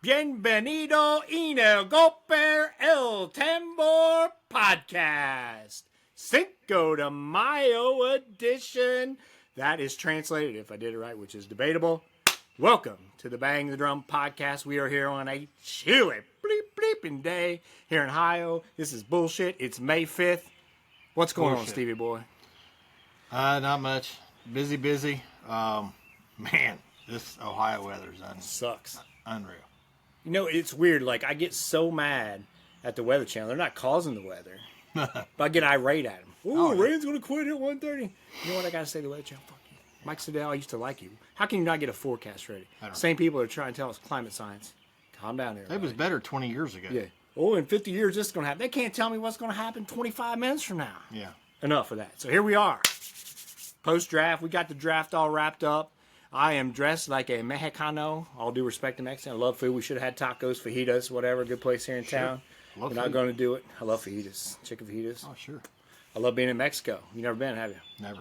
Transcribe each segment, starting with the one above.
Bienvenido en el Golpe el Tambor podcast. Cinco de Mayo edition. That is translated, if I did it right, which is debatable. Welcome to the Bang the Drum podcast. We are here on a chilly bleeping day here in Ohio. This is bullshit. It's May 5th. What's going on, Stevie boy? Not much. Busy. Man, this Ohio weather Sucks. Unreal. You know, it's weird. Like, I get so mad at the Weather Channel. They're not causing the weather. But I get irate at them. Ooh, rain's going to quit at 1:30. You know what I got to say to the Weather Channel? Fuck you. Mike Siddell, I used to like you. How can you not get a forecast ready? Same people are trying to tell us climate science. Calm down there. It was better 20 years ago. Yeah. Oh, in 50 years, this is going to happen. They can't tell me what's going to happen 25 minutes from now. Yeah. Enough of that. So here we are. Post-draft. We got the draft all wrapped up. I am dressed like a Mexicano. All due respect to Mexican. I love food. We should have had tacos, fajitas, whatever. Good place here in town. We're not going to do it. I love fajitas. Chicken fajitas. Oh, sure. I love being in Mexico. You never been, have you? Never.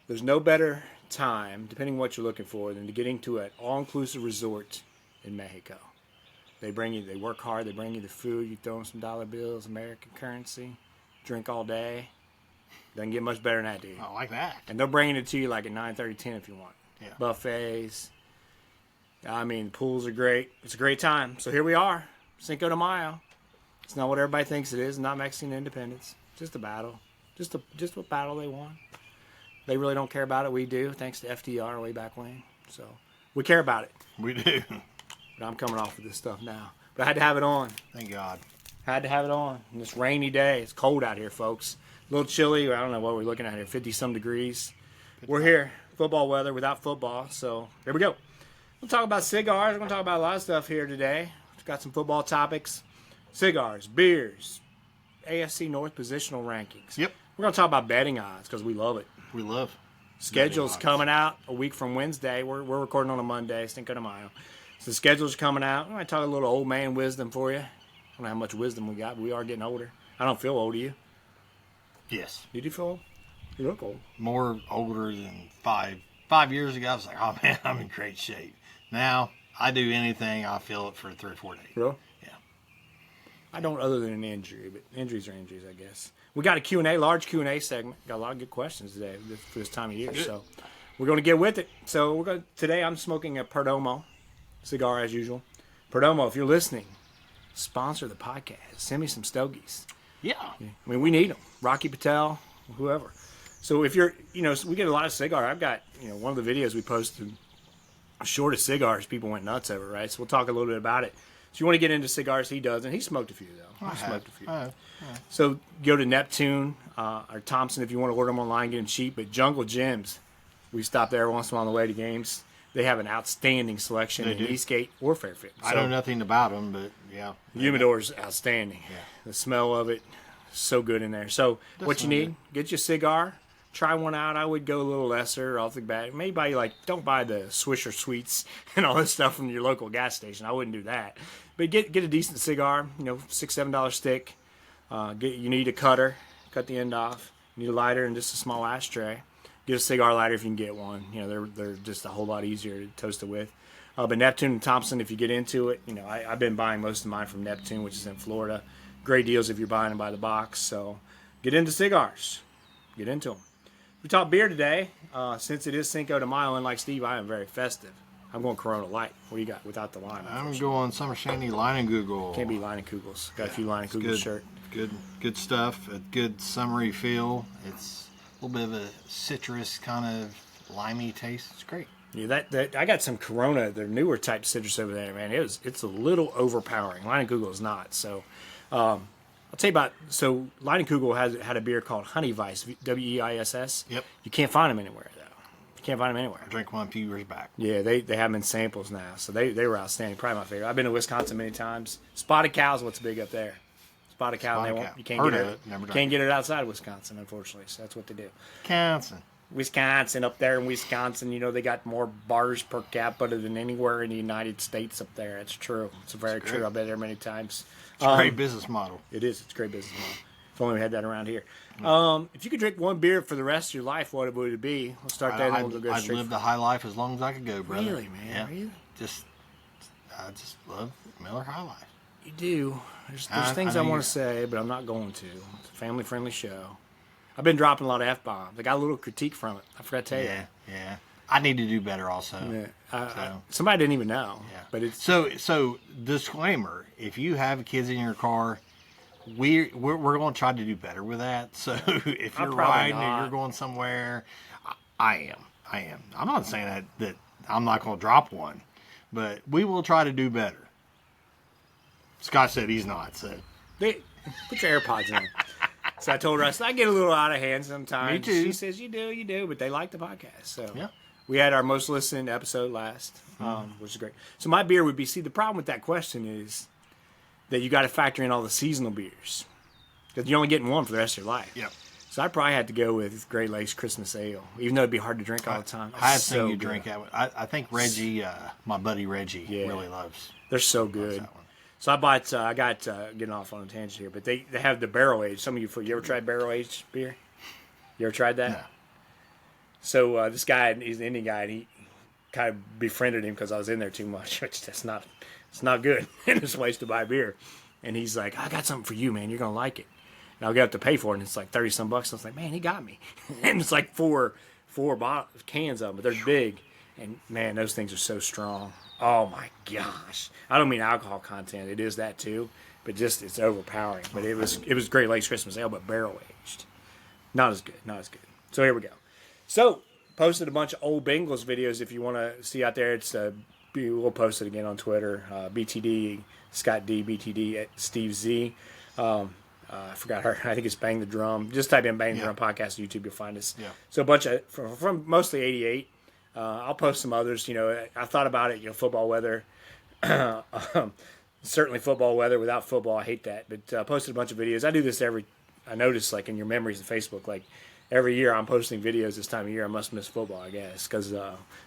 There's no better time, depending on what you're looking for, than to getting to an all-inclusive resort in Mexico. They work hard. They bring you the food. You throw them some dollar bills, American currency, drink all day. Doesn't get much better than that, dude. I like that. And they're bringing it to you like at 9:30, 10 if you want. Yeah. Buffets. I mean, the pools are great. It's a great time. So here we are, Cinco de Mayo. It's not what everybody thinks it is. Not Mexican independence. Just a battle. Just a battle they won. They really don't care about it. We do, thanks to FDR way back when. So we care about it. We do. But I'm coming off of this stuff now. But I had to have it on. Thank God. Had to have it on. On this rainy day. It's cold out here, folks. A little chilly. I don't know what we're looking at here. 50-some degrees. We're here. Football weather without football. So here we go. We'll talk about cigars. We're going to talk about a lot of stuff here today. We've got some football topics. Cigars, beers, AFC North positional rankings. Yep. We're going to talk about betting odds because we love it. We love Schedule's coming out a week from Wednesday. We're recording on a Monday, Cinco de Mayo. So the schedule's coming out. I might talk a little old man wisdom for you. I don't know how much wisdom we got, but we are getting older. I don't feel old, do you? Yes. Did you feel old? You look old. More older than 5 years ago. I was like, oh, man, I'm in great shape. Now, I do anything, I feel it for 3 or 4 days. Really? Yeah. I don't other than an injury, but injuries are injuries, I guess. We got a Q&A, large Q&A segment. Got a lot of good questions today for this time of year, so we're going to get with it. So today I'm smoking a Perdomo cigar as usual. Perdomo, if you're listening, sponsor the podcast. Send me some stogies. Yeah. I mean, we need them. Rocky Patel, whoever. So if you're, so we get a lot of cigar. I've got, one of the videos we posted, shortest cigars, people went nuts over, right? So we'll talk a little bit about it. So you want to get into cigars, he does, and he smoked a few, though. I smoked a few. I have. So go to Neptune or Thompson if you want to order them online, get them cheap. But Jungle Gyms, we stop there once in a while on the way to games. They have an outstanding selection in Eastgate or Fairfield. I know nothing about them, but yeah. Humidor's outstanding. Yeah. The smell of it, so good in there. So what you need, get your cigar, try one out. I would go a little lesser off the bat. Maybe don't buy the Swisher Sweets and all this stuff from your local gas station. I wouldn't do that. But get a decent cigar, $6, $7 stick. You need a cutter, cut the end off. You need a lighter and just a small ashtray. Get a cigar lighter if you can get one. They're just a whole lot easier to toast it with. But Neptune and Thompson, if you get into it, I've been buying most of mine from Neptune, which is in Florida. Great deals if you're buying them by the box. So get into cigars. Get into them. We talk beer today. Since it is Cinco de Mayo, and like Steve, I am very festive. I'm going Corona Light. What do you got without the lime? I'm going Summer Shandy Leinenkugel. Can't be Leinenkugels. Got a few Leinenkugel shirt. Good stuff. A good summery feel. It's a little bit of a citrus kind of limey taste. It's great. Yeah, that I got some Corona, the newer type citrus over there, man. It's a little overpowering. Leinenkugel is not. So I'll tell you about. So Leinenkugel had a beer called Honey Weiss, Weiss. Yep. You can't find them anywhere though. You can't find them anywhere. I drank one a few years back. Yeah, they have them in samples now. So they were outstanding. Probably my favorite. I've been to Wisconsin many times. Spotted Cow's what's big up there. Spotted Cow. You can't get it outside of Wisconsin, unfortunately. So that's what they do. Wisconsin up there in Wisconsin, they got more bars per capita than anywhere in the United States up there. It's true. It's very true. I've been there many times. It's a great business model. It is. It's a great business model. If only we had that around here. If you could drink one beer for the rest of your life, what would it be? We'll start there, and then we'll go straight. I'd live the high life as long as I could go, brother. Really, man? Yeah. Really? Just I just love Miller High Life. You do. There's things I want to say, but I'm not going to. It's a family-friendly show. I've been dropping a lot of F-bombs. I got a little critique from it. I forgot to tell you. Yeah. I need to do better also. Yeah. Somebody didn't even know. Yeah. But it's so disclaimer, if you have kids in your car, we're going to try to do better with that. So if you're riding and you're going somewhere, I am. I'm not saying that I'm not going to drop one, but we will try to do better. Scott said he's not. So put your AirPods in. So I told her, I get a little out of hand sometimes. Me too. She says, you do, but they like the podcast. So yeah. We had our most listened episode last, which is great. So my beer would be, the problem with that question is that you got to factor in all the seasonal beers. Because you're only getting one for the rest of your life. Yeah. So I probably had to go with Great Lakes Christmas Ale, even though it'd be hard to drink all the time. I have seen you drink that one. I think Reggie, my buddy Reggie, really loves. They're so good. That one. So I got getting off on a tangent here, but they have the barrel aged. Some of you ever tried barrel aged beer? You ever tried that? No. So this guy, he's an Indian guy, and he kind of befriended him because I was in there too much, which it's not good. And it's a waste to buy beer. And he's like, I got something for you, man. You're gonna like it. And I'll get up to pay for it, and it's like $30-some. I was like, man, he got me. And it's like four cans of them, but they're big. And man, those things are so strong. Oh my gosh! I don't mean alcohol content; it is that too, but just it's overpowering. But it was Great Lakes Christmas Ale, but barrel aged. Not as good. So here we go. So posted a bunch of old Bengals videos. If you want to see out there, it's we'll post it again on Twitter. BTD Scott D, BTD at Steve Z. I forgot her. I think it's Bang the Drum. Just type in Bang the Drum podcast on YouTube, you'll find us. Yeah. So a bunch of from mostly '88. I'll post some others. I thought about it. Football weather. Certainly football weather. Without football, I hate that. But posted a bunch of videos. I do this I notice like in your memories of Facebook, like every year I'm posting videos this time of year. I must miss football, I guess, because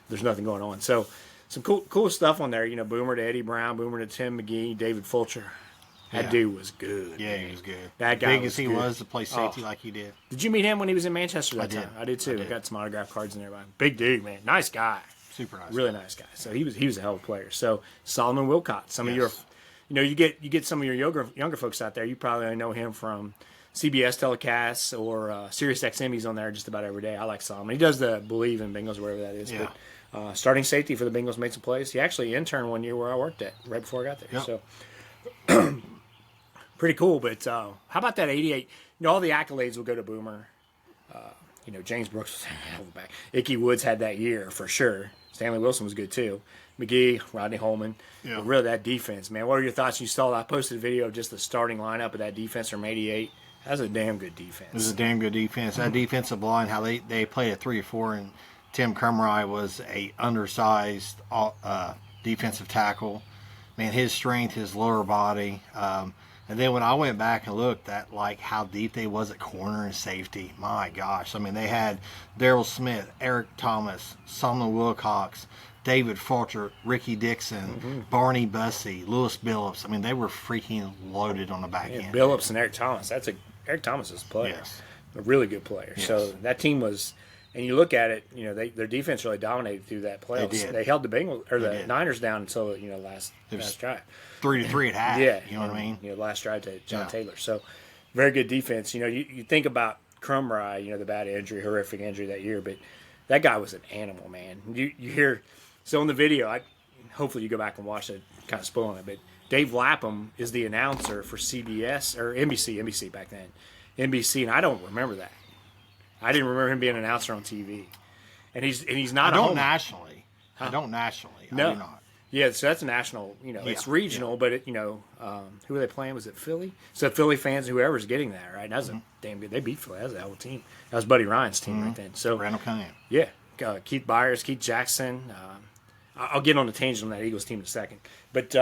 there's nothing going on. So some cool stuff on there. Boomer to Eddie Brown, Boomer to Tim McGee, David Fulcher. That dude was good. Yeah, he was good. That guy big as he was to play safety like he did. Did you meet him when he was in Manchester that I time? I did too. I got some autograph cards in there. Big dude, man. Nice guy. Super nice. Really nice guy. So he was a hell of a player. So Solomon Wilcott. Some of your, you get some of your younger folks out there. You probably know him from CBS telecasts or Sirius XM. He's on there just about every day. I like Solomon. He does the Believe in Bengals, wherever that is. Yeah. But starting safety for the Bengals made some plays. He actually interned one year where I worked at right before I got there. Yep. So. Pretty cool, but how about that 88? All the accolades will go to Boomer. James Brooks was a hell of a back. Ickey Woods had that year for sure. Stanley Wilson was good too. McGee, Rodney Holman. Yeah. But really, that defense, man. What are your thoughts? You saw I posted a video of just the starting lineup of that defense from 88. That's a damn good defense. It was a damn good defense. That defensive line, how they played a 3 or 4, and Tim Krumrie was a undersized defensive tackle. Man, his strength, his lower body. And then when I went back and looked at like how deep they was at corner and safety, my gosh. I mean, they had Daryl Smith, Eric Thomas, Solomon Wilcox, David Fulcher, Ricky Dixon, Barney Bussey, Lewis Billups. I mean, they were freaking loaded on the back end. Billups and Eric Thomas. Eric Thomas is a player. Yes. A really good player. Yes. So that team was, and you look at it, their defense really dominated through that playoffs. They did. They held the Bengals or the Niners down until last drive. 3-3 at half. Yeah, you know what I mean. Last drive to John Taylor. So very good defense. You think about Krumrie, the bad injury, horrific injury that year, but that guy was an animal, man. You hear so in the video. Hopefully you go back and watch it, kind of spoiling it, but Dave Lapham is the announcer for CBS or NBC back then, NBC, and I don't remember that. I didn't remember him being an announcer on TV, and he's not. I don't nationally. I don't nationally. No. I do not. Yeah, so that's a national. It's regional, but who are they playing? Was it Philly? So Philly fans, whoever's getting that, right? That was a damn good. They beat Philly. That was a hell of a team. That was Buddy Ryan's team right then. So Randall Cunningham. Yeah, Keith Byers, Keith Jackson. I'll get on the tangent on that Eagles team in a second, but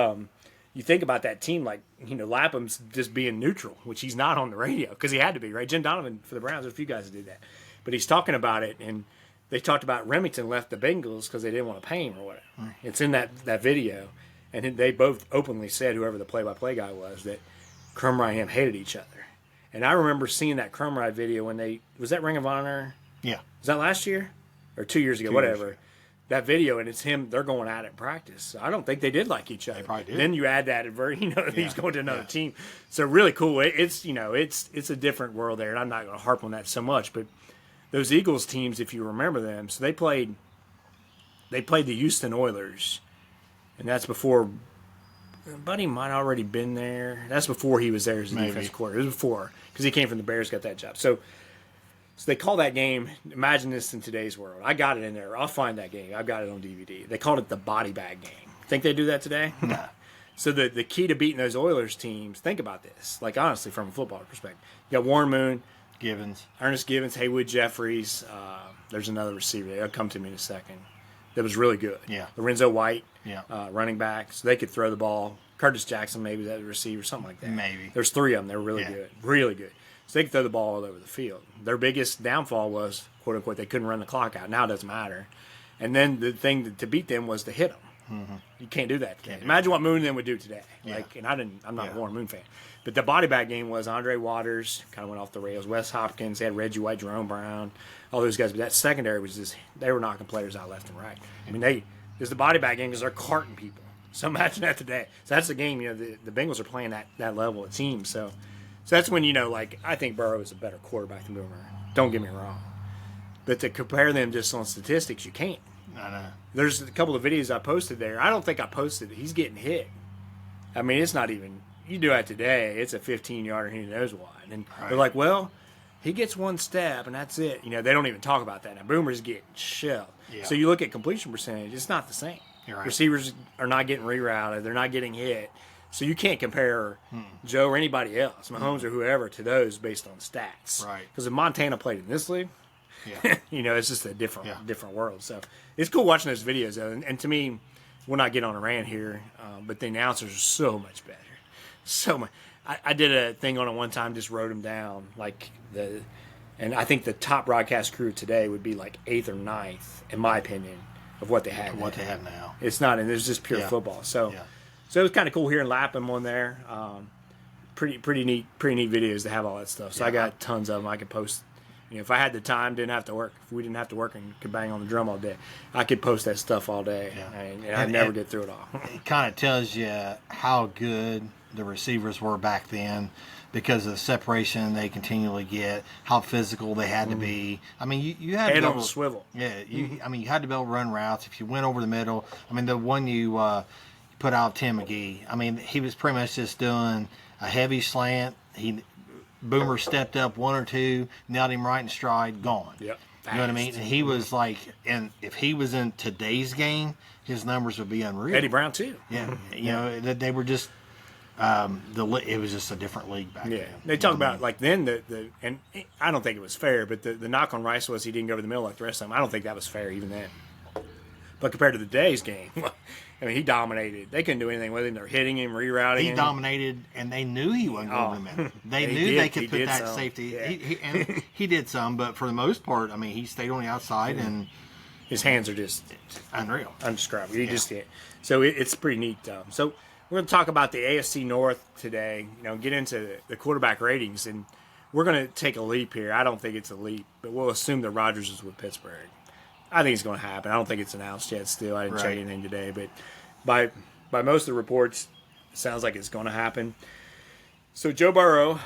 you think about that team, like Lapham's just being neutral, which he's not on the radio because he had to be, right? Jim Donovan for the Browns, there's a few guys that did that, but he's talking about it, and they talked about Remington left the Bengals because they didn't want to pay him or whatever. It's in that video, and they both openly said, whoever the play-by-play guy was, that Krumrie and him hated each other. And I remember seeing that Krumrie video when was that Ring of Honor? Yeah. Was that last year or 2 years ago? Whatever. that video, and it's him. They're going at it in practice. So I don't think they did like each other. They probably did. Then you add that he's going to another team. So really cool. It's a different world there, and I'm not going to harp on that so much. But those Eagles teams, if you remember them, so they played the Houston Oilers, and that's before. Buddy might have already been there. That's before he was there as a defensive coordinator. It was before, because he came from the Bears, got that job. So they call that game, imagine this in today's world. I got it in there. I'll find that game. I've got it on DVD. They called it the body bag game. Think they do that today? No. So the key to beating those Oilers teams, think about this, like honestly from a football perspective. You got Warren Moon, Ernest Givens, Haywood Jeffries. There's another receiver. They'll come to me in a second. That was really good. Yeah. Lorenzo White, Yeah. Running back. So they could throw the ball. Curtis Jackson, maybe that receiver, something like that. Maybe. There's three of them. They were really good. Really good. So they could throw the ball all over the field. Their biggest downfall was, quote unquote, they couldn't run the clock out. Now it doesn't matter. And then the thing to beat them was to hit them. Mm-hmm. You can't do that today. Imagine what Moon then would do today. Yeah. And I'm not a Warren Moon fan. But the body bag game was Andre Waters, kind of went off the rails. Wes Hopkins, they had Reggie White, Jerome Brown, all those guys. But that secondary was just, they were knocking players out left and right. I mean, it's the body bag game because they're carting people. So imagine that today. So that's the game, the Bengals are playing that level, it seems. So that's when, I think Burrow is a better quarterback than Boomer. Don't get me wrong. But to compare them just on statistics, you can't. I know. There's a couple of videos I posted there. I don't think I posted it. He's getting hit. I mean, it's not even, you do that today, it's a 15-yarder, he knows why. And they're like, well, he gets one step, and that's it. They don't even talk about that. Now, Boomer's getting shelled. Yeah. So you look at completion percentage, it's not the same. Right. Receivers are not getting rerouted. They're not getting hit. So you can't compare Joe or anybody else, Mahomes or whoever, to those based on stats. Right. Because if Montana played in this league, yeah. It's just a different world. So it's cool watching those videos, though. And to me, we'll not get on a rant here, but the announcers are so much better. So much. I did a thing on it one time, just wrote them down. And I think the top broadcast crew today would be like 8th or 9th, in my opinion, of what they had. What they have now. It's not, and it's just pure football. So it was kind of cool hearing Lapham on there. Pretty neat videos to have all that stuff. So I got tons of them I could post. If I had the time, didn't have to work. If we didn't have to work and could bang on the drum all day, I could post that stuff all day, and I'd never get through it all. It kind of tells you how good the receivers were back then, because of the separation they continually get, how physical they had to be. I mean, you had to be able to swivel. Yeah, you had to be able to run routes. If you went over the middle, I mean, the one you put out, Tim McGee, I mean, he was pretty much just doing a heavy slant. Boomer stepped up one or two, nailed him right in stride, gone. Yep. You know what I mean? And he was like, and if he was in today's game, his numbers would be unreal. Eddie Brown too. Yeah, they were just. It was just a different league back then. They talk about then and I don't think it was fair, but the knock on Rice was he didn't go over the middle like the rest of them. I don't think that was fair even then. But compared to today's game, I mean, he dominated. They couldn't do anything with him. They're hitting him, rerouting him. He dominated, and they knew he wasn't going over the middle. They knew they could put that safety. Yeah. He did some, but for the most part, I mean, he stayed on the outside, and his hands are just unreal, undescribable. He just hit. So it's pretty neat. So we're going to talk about the AFC North today. Get into the quarterback ratings, and we're going to take a leap here. I don't think it's a leap, but we'll assume that Rodgers is with Pittsburgh. I think it's going to happen. I don't think it's announced yet still. I didn't check anything today, but by most of the reports, it sounds like it's going to happen. So Joe Burrow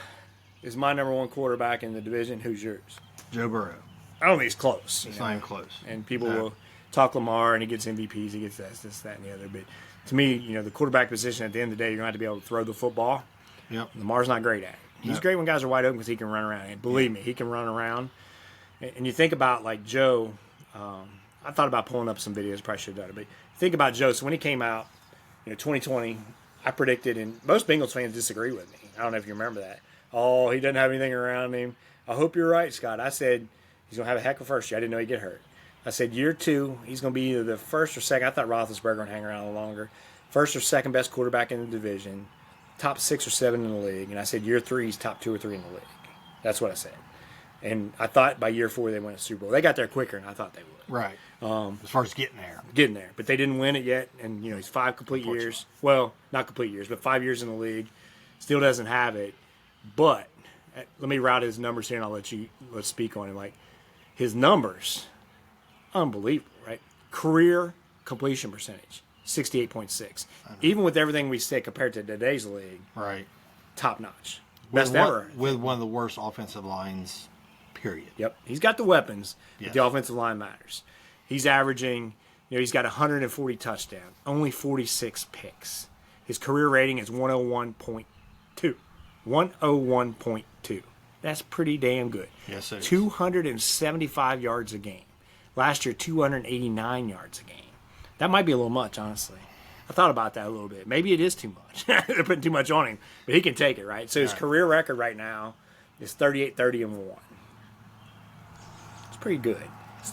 is my number one quarterback in the division. Who's yours? Joe Burrow. I don't think it's close. It's not even close. And people will talk Lamar, and he gets MVPs, he gets this, that, and the other. But to me, the quarterback position, at the end of the day, you're going to have to be able to throw the football. Yep. Lamar's not great at it. He's great when guys are wide open because he can run around. And believe me, he can run around. And you think about, Joe, I thought about pulling up some videos, probably should have done it. But think about Joe. So when he came out, 2020, I predicted, and most Bengals fans disagree with me. I don't know if you remember that. Oh, he doesn't have anything around him. I hope you're right, Scott. I said he's going to have a heck of a first year. I didn't know he'd get hurt. I said year 2, he's going to be either the first or second. I thought Roethlisberger would hang around a little longer. First or second best quarterback in the division, top 6 or 7 in the league. And I said year 3, he's top 2 or 3 in the league. That's what I said. And I thought by year 4 they win a Super Bowl. They got there quicker than I thought they would. Right. As far as getting there. But they didn't win it yet. And, he's 5 complete years. Well, not complete years, but 5 years in the league. Still doesn't have it. But let me route his numbers here, and let's speak on him. His numbers, unbelievable, right? Career completion percentage, 68.6. Even with everything we say compared to today's league, Right. top notch. Best ever. With one of the worst offensive lines, period. Yep. He's got the weapons, Yes. but the offensive line matters. He's averaging, he's got 140 touchdowns, only 46 picks. His career rating is 101.2. 101.2. That's pretty damn good. Yes, it is. 275 yards a game. Last year, 289 yards a game. That might be a little much, honestly. I thought about that a little bit. Maybe it is too much. They're putting too much on him, but he can take it, right? So his career record right now is 38-30-1. It's pretty good. It's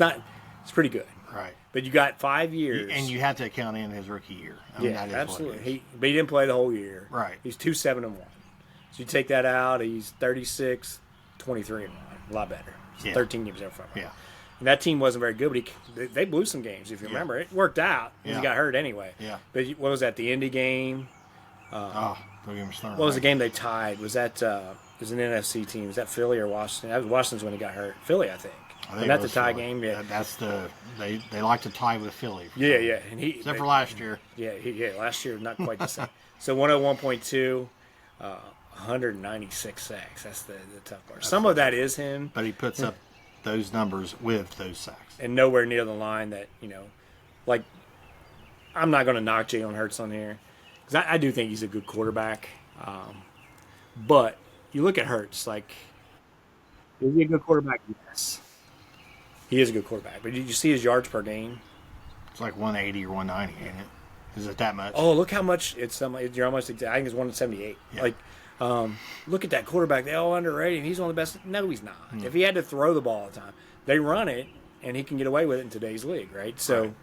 pretty good. Right. But you got 5 years. And you have to count in his rookie year. I mean, yeah, that is absolutely. What it is. But he didn't play the whole year. Right. He's 2-7-1. So you take that out, he's 36-23-1. A lot better. Yeah. 13 games over 5. Yeah. And that team wasn't very good, but they blew some games, if you remember. It worked out. Yeah. He got hurt anyway. Yeah. But what was that, the Indy game? Don't get me started. What was the game they tied? Was that it was an NFC team? Was that Philly or Washington? That was Washington's when he got hurt. Philly, I think. think Not it the was tie Philly. game. Yeah. That's they like to tie with Philly. Yeah. And Except for last year. Yeah, last year, not quite the same. So 101.2, 196 sacks. That's the tough part. Some of that is him. But he puts up those numbers with those sacks. And nowhere near the line that, like, I'm not going to knock Jalen Hurts on here. Because I do think he's a good quarterback. But you look at Hurts, like, is he a good quarterback? Yes. He is a good quarterback. But did you see his yards per game? It's like 180 or 190, ain't it? Is it that much? Oh, look how much you're almost exact. I think it's 178. Yeah. Like, look at that quarterback. They all underrated. He's one of the best. No, he's not. If he had to throw the ball all the time, they run it, and he can get away with it in today's league, right? So Right.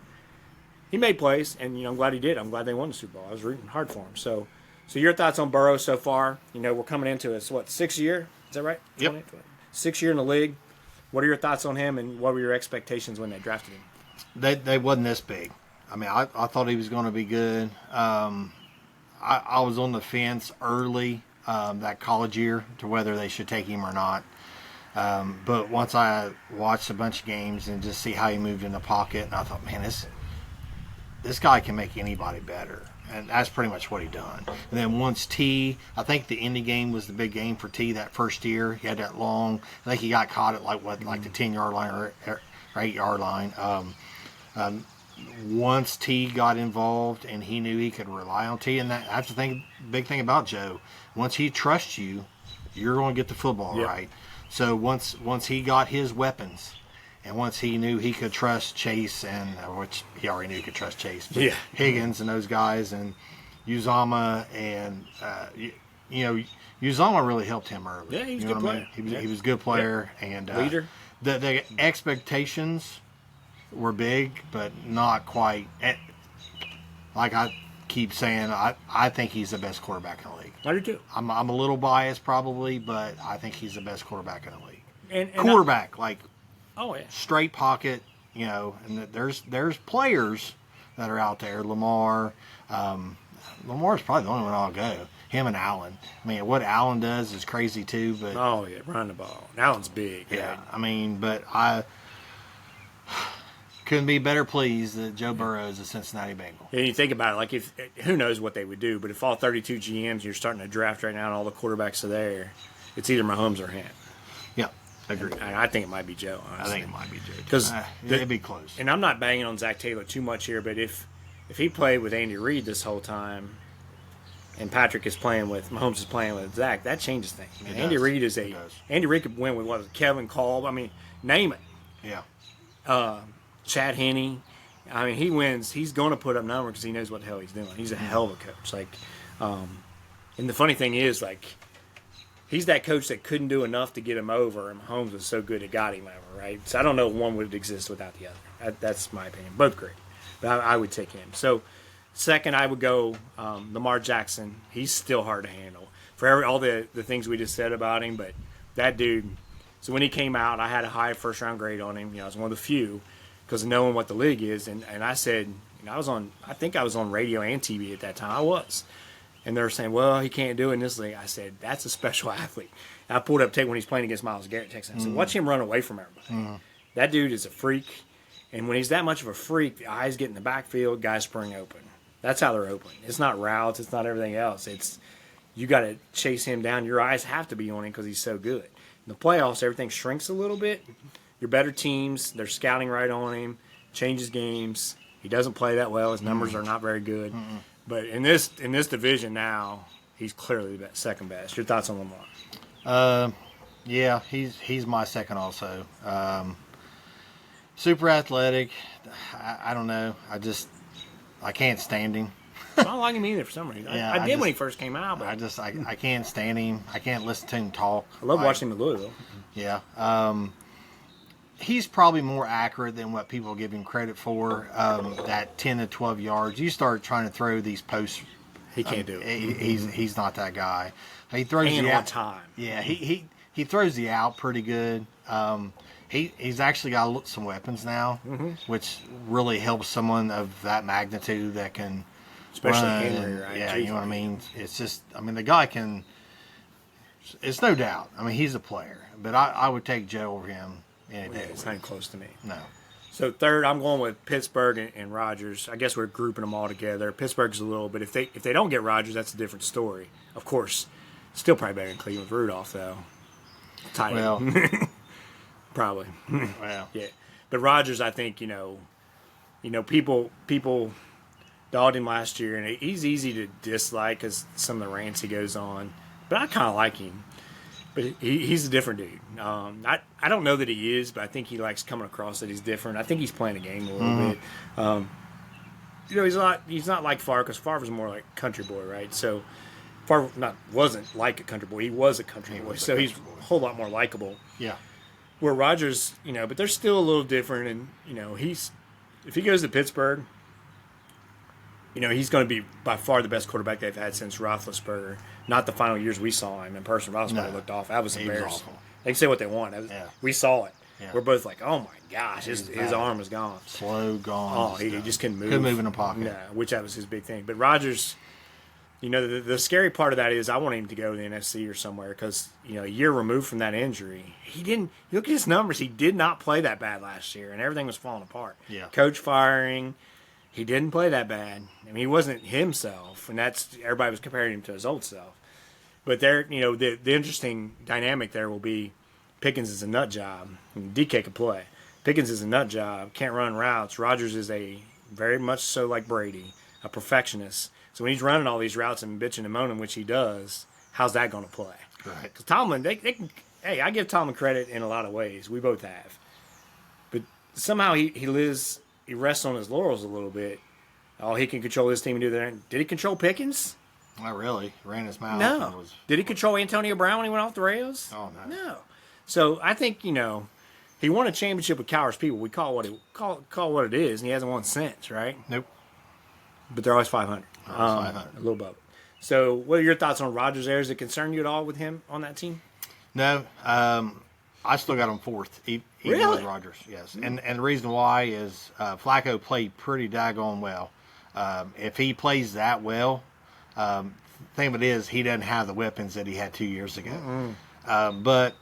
he made plays, and I'm glad he did. I'm glad they won the Super Bowl. I was rooting hard for him. So your thoughts on Burrow so far? We're coming into his 6th year. Is that right? Yep. 6th year in the league. What are your thoughts on him, and what were your expectations when they drafted him? They wasn't this big. I mean, I thought he was going to be good. I was on the fence early that college year to whether they should take him or not. But once I watched a bunch of games and just see how he moved in the pocket, and I thought, man, this guy can make anybody better. And that's pretty much what he done. And then once I think the Indy game was the big game for T that first year. He had that long, I think he got caught at like the 10-yard line or 8-yard line. Once T got involved and he knew he could rely on T, and that's the big thing about Joe. Once he trusts you, you're going to get the football right. So once he got his weapons, and once he knew he could trust Chase, which he already knew he could trust Chase, but Higgins and those guys, and Uzama, and Uzama really helped him early. Yeah, he was a good player. I mean? He was a good player and leader. The expectations were big, but not quite. Like I keep saying, I think he's the best quarterback in the league. I do too. I'm a little biased probably, but I think he's the best quarterback in the league. And quarterback, oh yeah, straight pocket, and there's players that are out there. Lamar's probably the only one I'll go. Him and Allen. I mean, what Allen does is crazy too, but oh yeah, run the ball. Allen's big. yeah, right? I mean, but I couldn't be better pleased that Joe Burrow is a Cincinnati Bengal. And you think about it, like who knows what they would do, but if all 32 GMs you're starting to draft right now and all the quarterbacks are there, it's either Mahomes or him. Yeah, agreed. And I think it might be Joe, honestly. I think it might be Joe. Because it'd be close. And I'm not banging on Zach Taylor too much here, but if he played with Andy Reid this whole time, and Patrick is playing with Mahomes is playing with Zach, that changes things. Man, Andy Reid is Andy Reid could win with Kevin Kolb. I mean, name it. Yeah. Chad Henne. I mean, he wins. He's going to put up numbers because he knows what the hell he's doing. He's a hell of a coach. And the funny thing is, he's that coach that couldn't do enough to get him over, and Mahomes was so good it got him over, right? So I don't know if one would exist without the other. That's my opinion. Both great. But I would take him. So second, I would go Lamar Jackson. He's still hard to handle. For all the things we just said about him, but that dude, so when he came out, I had a high first-round grade on him. I was one of the few because of knowing what the league is. And I said, I think I was on radio and TV at that time. I was. And they're saying, well, he can't do it in this league. I said, that's a special athlete. And I pulled up tape when he's playing against Myles Garrett, Texas. I said, watch him run away from everybody. That dude is a freak. And when he's that much of a freak, the eyes get in the backfield, guys spring open. That's how they're open. It's not routes. It's not everything else. It's you got to chase him down. Your eyes have to be on him because he's so good. In the playoffs, everything shrinks a little bit. Your better teams, they're scouting right on him, changes games. He doesn't play that well. His numbers are not very good. But in this division now, he's clearly the second best. Your thoughts on Lamar? Yeah, he's my second also. Super athletic. I don't know. I can't stand him. I don't like him either for some reason. Yeah, I did when he first came out, but I can't stand him. I can't listen to him talk. I love watching him at Louisville. Yeah. He's probably more accurate than what people give him credit for. That 10 to 12 yards. You start trying to throw these posts. He can't do it. He's not that guy. He throws and the on out. time. Yeah, he throws the out pretty good. He's actually got some weapons now, which really helps someone of that magnitude that can, Especially run. Henry, right? Yeah, you know what I mean. It's just, the guy can. It's no doubt. He's a player, but I would take Joe over him any day. It's not even close to me. No. So third, I'm going with Pittsburgh and Rodgers. I guess we're grouping them all together. Pittsburgh's a little, but if they don't get Rodgers, that's a different story. Of course, still probably better than Cleveland with Rudolph though. Tight. Well, probably. well, Yeah, but Rodgers, I think people dogged him last year, and he's easy to dislike because some of the rants he goes on. But I kind of like him. But he's a different dude. I don't know that he is, but I think he likes coming across that he's different. I think he's playing the game a little bit. He's not like Favre, because Favre was more like a country boy, right? So Favre wasn't like a country boy. He was a country boy, so he's a whole lot more likable. yeah. Where Rodgers, but they're still a little different, and if he goes to Pittsburgh, he's going to be by far the best quarterback they've had since Roethlisberger. Not the final years we saw him in person. Roethlisberger looked off. That was embarrassing. They can say what they want. We saw it. Yeah. We're both like, oh my gosh, his arm is gone. Slow, gone. Oh, he just couldn't move. Couldn't move in the pocket. No, which that was his big thing. But Rodgers, the scary part of that is I want him to go to the NFC or somewhere because, a year removed from that injury, he didn't – look at his numbers. He did not play that bad last year, and everything was falling apart. Yeah. Coach firing. He didn't play that bad. He wasn't himself, and everybody was comparing him to his old self. But the interesting dynamic there will be Pickens is a nut job. DK can play. Pickens is a nut job, can't run routes. Rodgers is a very much so like Brady, a perfectionist. So when he's running all these routes and bitching and moaning, which he does, how's that going to play? Right. Because Tomlin, they can. Hey, I give Tomlin credit in a lot of ways. We both have. But somehow he rests on his laurels a little bit. Oh, he can control his team and do that. Did he control Pickens? Not really. Ran his mouth. No. Did he control Antonio Brown when he went off the rails? Oh, no. No. So I think, he won a championship with Cowher's people. We call what it is, and he hasn't won since, right? Nope. But they're always 500. 500. A little above it. So what are your thoughts on Rodgers there? Does it concern you at all with him on that team? No. I still got him fourth, even Really? with Rodgers. Yes. And the reason why is Flacco played pretty daggone well. If he plays that well, thing of it is he doesn't have the weapons that he had 2 years ago. But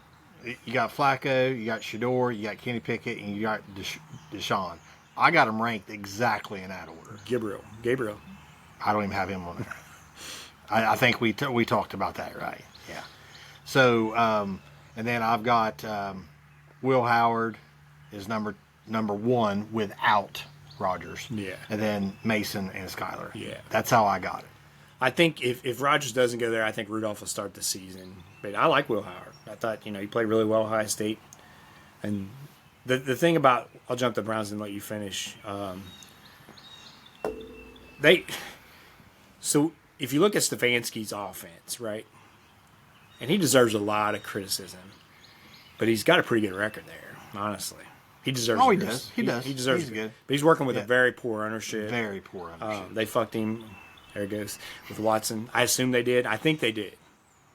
you got Flacco, you got Shador, you got Kenny Pickett, and you got Deshaun. I got them ranked exactly in that order. Gabriel. I don't even have him on there. I think we talked about that, right? Yeah. So, and then I've got Will Howard is number one without Rodgers. Yeah. And then Mason and Skyler. Yeah. That's how I got it. I think if Rodgers doesn't go there, I think Rudolph will start the season. But I like Will Howard. I thought, he played really well at Ohio State. And the thing about, I'll jump to Browns and let you finish. So if you look at Stefanski's offense, right, and he deserves a lot of criticism, but he's got a pretty good record there, honestly. He deserves. Oh, he does. He does. He deserves. He's good. But he's working with a very poor ownership. Very poor ownership. They fucked him. There it goes with Watson. I assume they did. I think they did.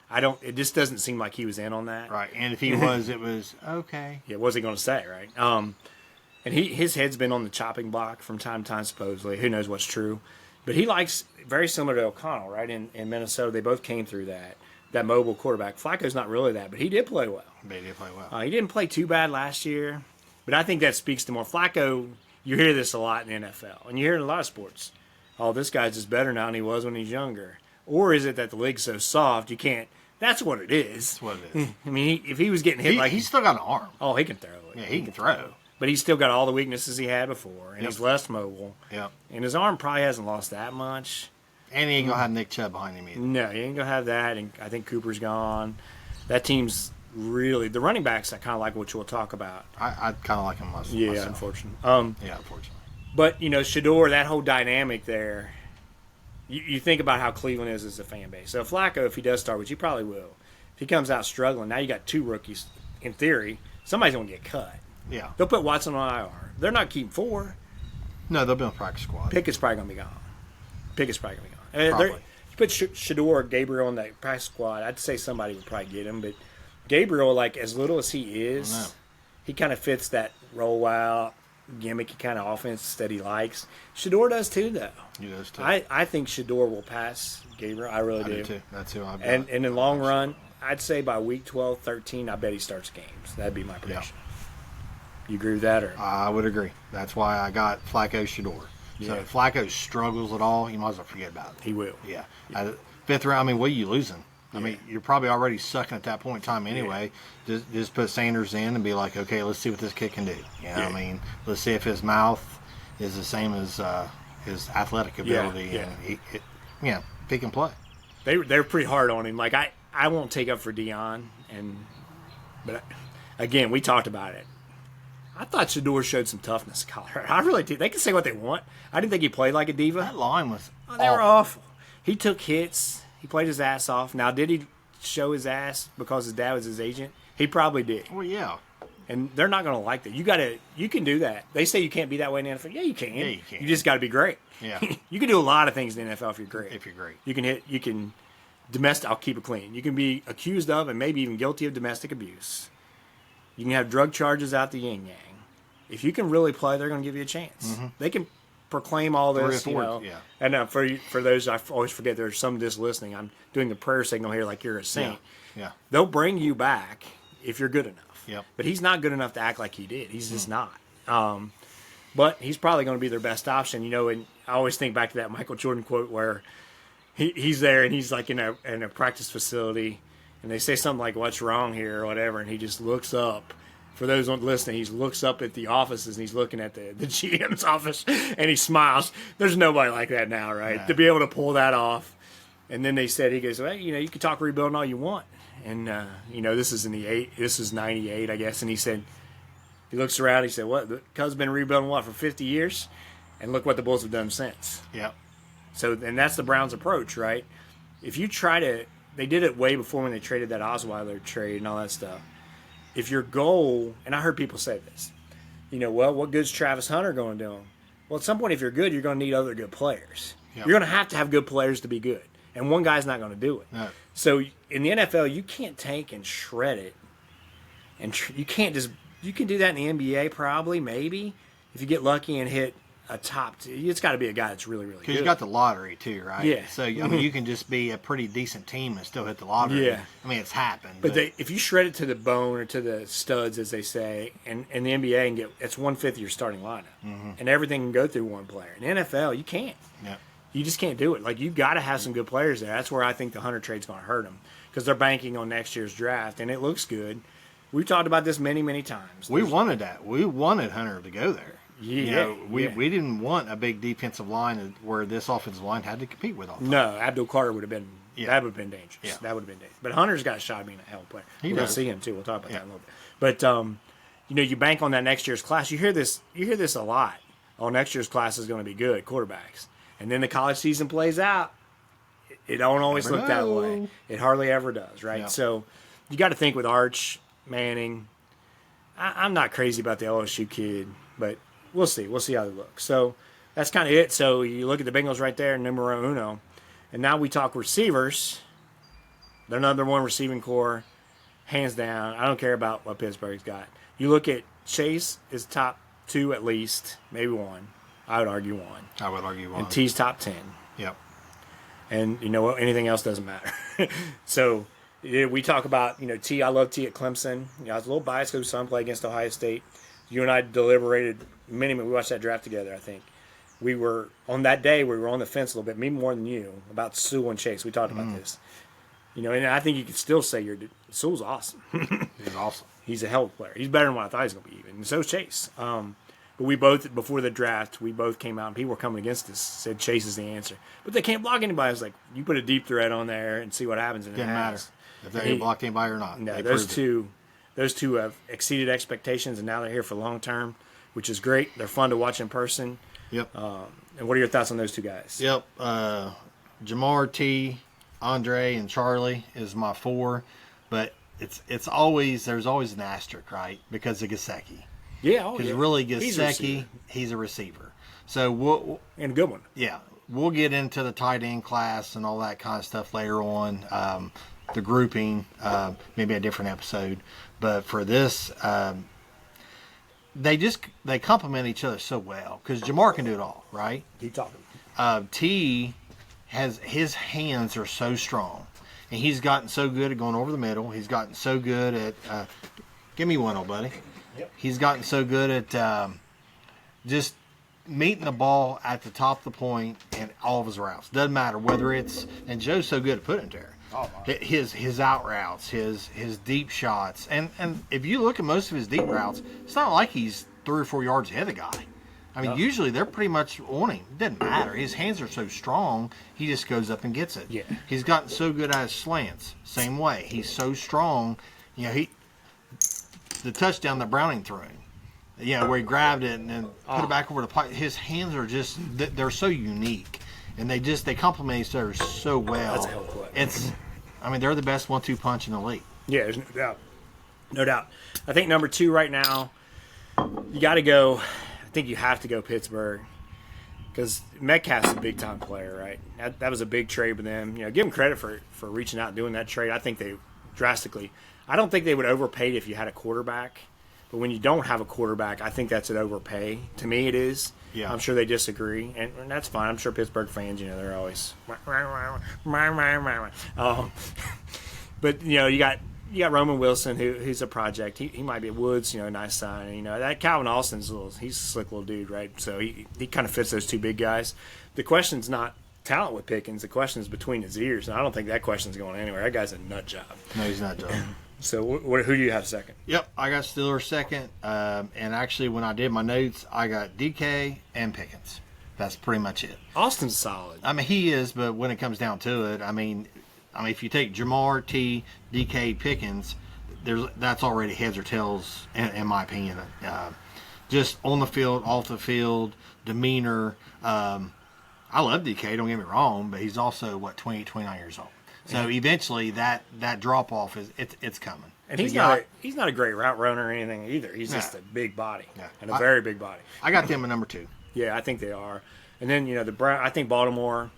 I don't. It just doesn't seem like he was in on that. Right. And if he was, it was okay. Yeah. What was he going to say? Right. And his head's been on the chopping block from time to time. Supposedly, who knows what's true. But he likes very similar to O'Connell, right? In Minnesota, they both came through that mobile quarterback. Flacco's not really that, but he did play well. He did play well. He didn't play too bad last year, but I think that speaks to more. Flacco, You hear this a lot in the NFL, and you hear it in a lot of sports. Oh, this guy's just better now than he was when he's younger. Or is it that the league's so soft you can't? That's what it is. That's what it is. I mean, if he was getting hit he's still got an arm. Oh, he can throw it. Yeah, he can throw. But he's still got all the weaknesses he had before, and he's less mobile. Yep. And his arm probably hasn't lost that much. And he ain't going to have Nick Chubb behind him either. No, he ain't going to have that, and I think Cooper's gone. That team's really – the running backs, I kind of like what we'll talk about. I kind of like him myself. Yeah, unfortunately. Unfortunately. But, Shador, that whole dynamic there, you think about how Cleveland is as a fan base. So Flacco, if he does start, which he probably will, if he comes out struggling, now you got 2 rookies. In theory, somebody's going to get cut. Yeah. They'll put Watson on IR. They're not keeping 4. No, they'll be on practice squad. Pickett's probably going to be gone. Probably. You put Shador or Gabriel on that practice squad, I'd say somebody would probably get him. But Gabriel, like, as little as he is, he kind of fits that rollout, gimmicky kind of offense that he likes. Shador does too, though. He does too. I think Shador will pass Gabriel. I really do. Too. That's who I've got. And in the long run, I'd say by week 12, 13, I bet he starts games. That'd be my prediction. You agree with that? Or I would agree. That's why I got Flacco Shador. So if Flacco struggles at all, you might as well forget about it. He will. Yeah. 5th round, I mean, what are you losing? I mean, you're probably already sucking at that point in time anyway. Just put Sanders in and be like, okay, let's see what this kid can do. You know what I mean? Let's see if his mouth is the same as his athletic ability. And if he can play. They're pretty hard on him. Like, I won't take up for Dion. But again, we talked about it. I thought Shador showed some toughness in Colorado. I really did. They can say what they want. I didn't think he played like a diva. That line was they were awful. He took hits. He played his ass off. Now, did he show his ass because his dad was his agent? He probably did. Well, yeah. And they're not going to like that. You can do that. They say you can't be that way in the NFL. Yeah, you can. Yeah, you can. You just got to be great. Yeah. You can do a lot of things in the NFL if you're great. If you're great. You can domestic, I'll keep it clean. You can be accused of and maybe even guilty of domestic abuse. You can have drug charges out the yin yang. If you can really play, they're going to give you a chance. Mm-hmm. They can proclaim all this, Yeah. And for those, I always forget there's some just listening. I'm doing the prayer signal here like you're a saint. Yeah. They'll bring you back if you're good enough. Yeah. But he's not good enough to act like he did. He's just not. But he's probably going to be their best option. And I always think back to that Michael Jordan quote where he's there and he's like in a practice facility and they say something like, "What's wrong here?" or whatever, and he just looks up. For those listening, he looks up at the offices and he's looking at the GM's office and he smiles. There's nobody like that now, right? No. To be able to pull that off. And then he goes, well, you can talk rebuilding all you want. And, this is this is 98, I guess. And he looks around, he said, what? The Cubs been rebuilding for 50 years? And look what the Bulls have done since. Yeah. So, and that's the Browns' approach, right? If you they did it way before when they traded that Osweiler trade and all that stuff. If your goal, and I heard people say this, what good's Travis Hunter going to do? Well, at some point, if you're good, you're going to need other good players. Yep. You're going to have good players to be good. And one guy's not going to do it. No. So in the NFL, you can't tank and shred it. And you can do that in the NBA probably, maybe, if you get lucky and hit a top two. It's got to be a guy that's really, really good. Because you got the lottery too, right? Yeah. So, I mean, you can just be a pretty decent team and still hit the lottery. Yeah. I mean, it's happened. But if you shred it to the bone or to the studs, as they say, and in the NBA, and it's 1/5 of your starting lineup. Mm-hmm. And everything can go through one player. In the NFL, you can't. Yeah. You just can't do it. Like, you got to have some good players there. That's where I think the Hunter trade's going to hurt them because they're banking on next year's draft, and it looks good. We've talked about this many, many times. We wanted that. We wanted Hunter to go there. Yeah, we didn't want a big defensive line where this offensive line had to compete with all. No, Abdul Carter would have been. Yeah. That would have been dangerous. Yeah. That would have been dangerous. But Hunter's got a shot at being a hell of a player. We're going to see him too. We'll talk about that in a little bit. But you bank on that next year's class. You hear this a lot. Oh, next year's class is going to be good quarterbacks, and then the college season plays out. It don't always look that way. It hardly ever does, right? Yeah. So you got to think with Arch Manning. I'm not crazy about the LSU kid, but. We'll see. We'll see how they look. So that's kind of it. So you look at the Bengals right there, numero uno. And now we talk receivers. They're number one receiving core, hands down. I don't care about what Pittsburgh's got. You look at Chase is top 2 at least, maybe 1. I would argue 1. And T's top 10. Yep. And you know what? Anything else doesn't matter. So we talk about, T. I love T at Clemson. I was a little biased because son played against Ohio State. You and I deliberated we watched that draft together, I think. We were, on that day, we were on the fence a little bit, me more than you, about Sewell and Chase. We talked about this. And I think you could still say Sewell's awesome. He's awesome. He's a hell of a player. He's better than what I thought he was going to be even. And so is Chase. But we both, before the draft, we both came out and people were coming against us, said Chase is the answer. But they can't block anybody. I was like, you put a deep threat on there and see what happens. And Didn't matter if they ain't blocked anybody or not. No, those two have exceeded expectations, and now they're here for long term, which is great. They're fun to watch in person. Yep. And what are your thoughts on those two guys? Yep. Jamar T, Andre, and Charlie is my 4, but there's always an asterisk, right? Because of Gesicki. Yeah, because really Gesicki, he's a receiver. So and a good one. Yeah, we'll get into the tight end class and all that kind of stuff later on. The grouping, maybe a different episode, but for this, they complement each other so well because Jamar can do it all, right? Keep talking. T his hands are so strong, and he's gotten so good at going over the middle. He's gotten so good at give me one, old buddy. Yep. He's gotten so good at just meeting the ball at the top of the point and all of his routes. Doesn't matter whether it's, and Joe's so good at putting it there. Oh, his out routes, his deep shots, and if you look at most of his deep routes, it's not like he's 3 or 4 yards ahead of the guy. I mean, usually they're pretty much on him. It doesn't matter. His hands are so strong, he just goes up and gets it. Yeah. He's gotten so good at his slants. Same way. He's so strong. The touchdown that Browning threw him, where he grabbed it and then put it back over the pipe. His hands are just, they're so unique. And they complement each other so well. That's a hell of a play. They're the best 1-2 punch in the league. Yeah, there's no doubt. No doubt. I think number 2 right now, you got to go. I think you have to go Pittsburgh because Metcalf's a big time player, right? That was a big trade with them. Give them credit for reaching out and doing that trade. I think they drastically. I don't think they would overpay if you had a quarterback, but when you don't have a quarterback, I think that's an overpay. To me, it is. Yeah. I'm sure they disagree, and that's fine. I'm sure Pittsburgh fans, they're always. But you got Roman Wilson, who's a project. He might be at Woods, a nice sign. That Calvin Austin's he's a slick little dude, right? So he kind of fits those two big guys. The question's not talent with Pickens. The question is between his ears, and I don't think that question's going anywhere. That guy's a nut job. No, he's not job. So who do you have second? Yep, I got Steelers second. And actually, when I did my notes, I got DK and Pickens. That's pretty much it. Austin's solid. He is, but when it comes down to it, if you take Jamar, T, DK, Pickens, that's already heads or tails, in my opinion. Just on the field, off the field, demeanor. I love DK, don't get me wrong, but he's also, 28, 29 years old. So eventually that drop off it's coming. And he's not a great route runner or anything either. He's just a big body and a very big body. I got them at number 2. Yeah, I think they are. And then the Brown. I think Baltimore.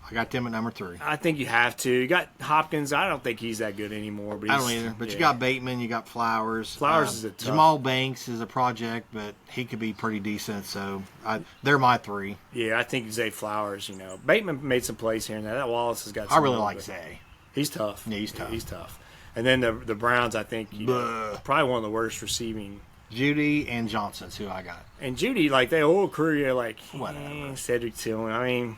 I got them at number 3. I think you have to. You got Hopkins. I don't think he's that good anymore. But I don't either. But you got Bateman. You got Flowers. Flowers is a tough. Jamal Banks is a project, but he could be pretty decent. So they're my 3. Yeah, I think Zay Flowers. Bateman made some plays here and there. That Wallace has got. I really like Zay. He's tough. Yeah, he's tough. He's tough. And then the Browns, I think, probably one of the worst receiving. Judy and Johnson's who I got. And Judy, they old career, whatever. Cedric Tillman.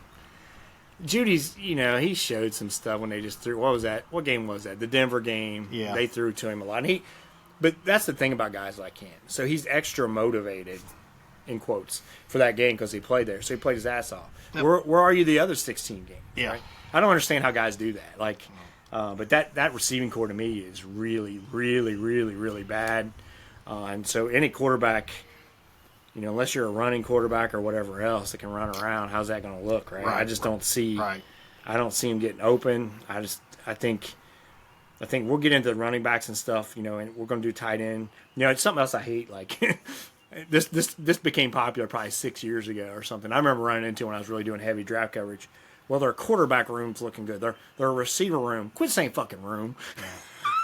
Judy's, he showed some stuff when they just threw. What was that? What game was that? The Denver game. Yeah. They threw to him a lot. But that's the thing about guys like him. So he's extra motivated, in quotes, for that game because he played there. So he played his ass off. Yep. Where are you the other 16 games? Yeah. Right? I don't understand how guys do that. But that receiving core to me is really, really, really, really bad. And so any quarterback, unless you're a running quarterback or whatever else that can run around, how's that going to look, right? I just don't see. Right. I don't see him getting open. I think we'll get into the running backs and stuff, and we're going to do tight end. It's something else I hate. This became popular probably 6 years ago or something. I remember running into it when I was really doing heavy draft coverage. Well, their quarterback room's looking good. Their receiver room. Quit saying fucking room. Yeah.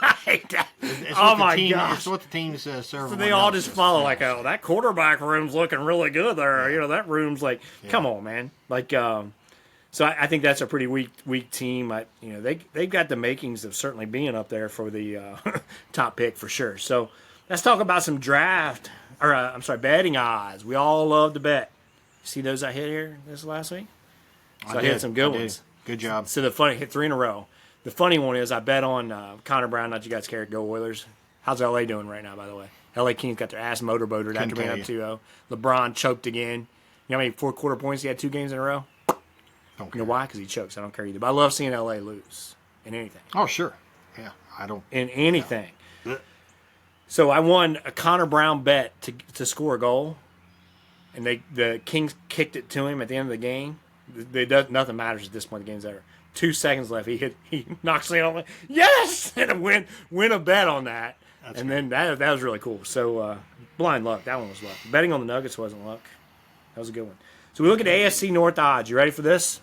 I hate that. Oh my gosh! It's what the teams serve. So they all just follow that quarterback room's looking really good there. Yeah. That room's come on, man. So I think that's a pretty weak team. They've got the makings of certainly being up there for the top pick for sure. So let's talk about some draft I'm sorry, betting odds. We all love to bet. See those I hit here this last week? So I hit some good ones. Good job. So hit 3 in a row. The funny one is I bet on Connor Brown. Not you guys care. Go Oilers. How's LA doing right now, by the way? LA Kings got their ass motorboated after being up 2-0. LeBron choked again. You know how many 4-quarter points he had 2 games in a row? Don't You know why? Because he chokes. I don't care either. But I love seeing LA lose in anything. Oh, sure. Yeah, I don't. In anything. Yeah. So I won a Connor Brown bet to score a goal, and the Kings kicked it to him at the end of the game. Nothing matters at this point. The game's over. 2 seconds left. He knocks it on. Yes, and win a bet on that. That's then that was really cool. So blind luck. That one was luck. Betting on the Nuggets wasn't luck. That was a good one. So we look at AFC North odds. You ready for this?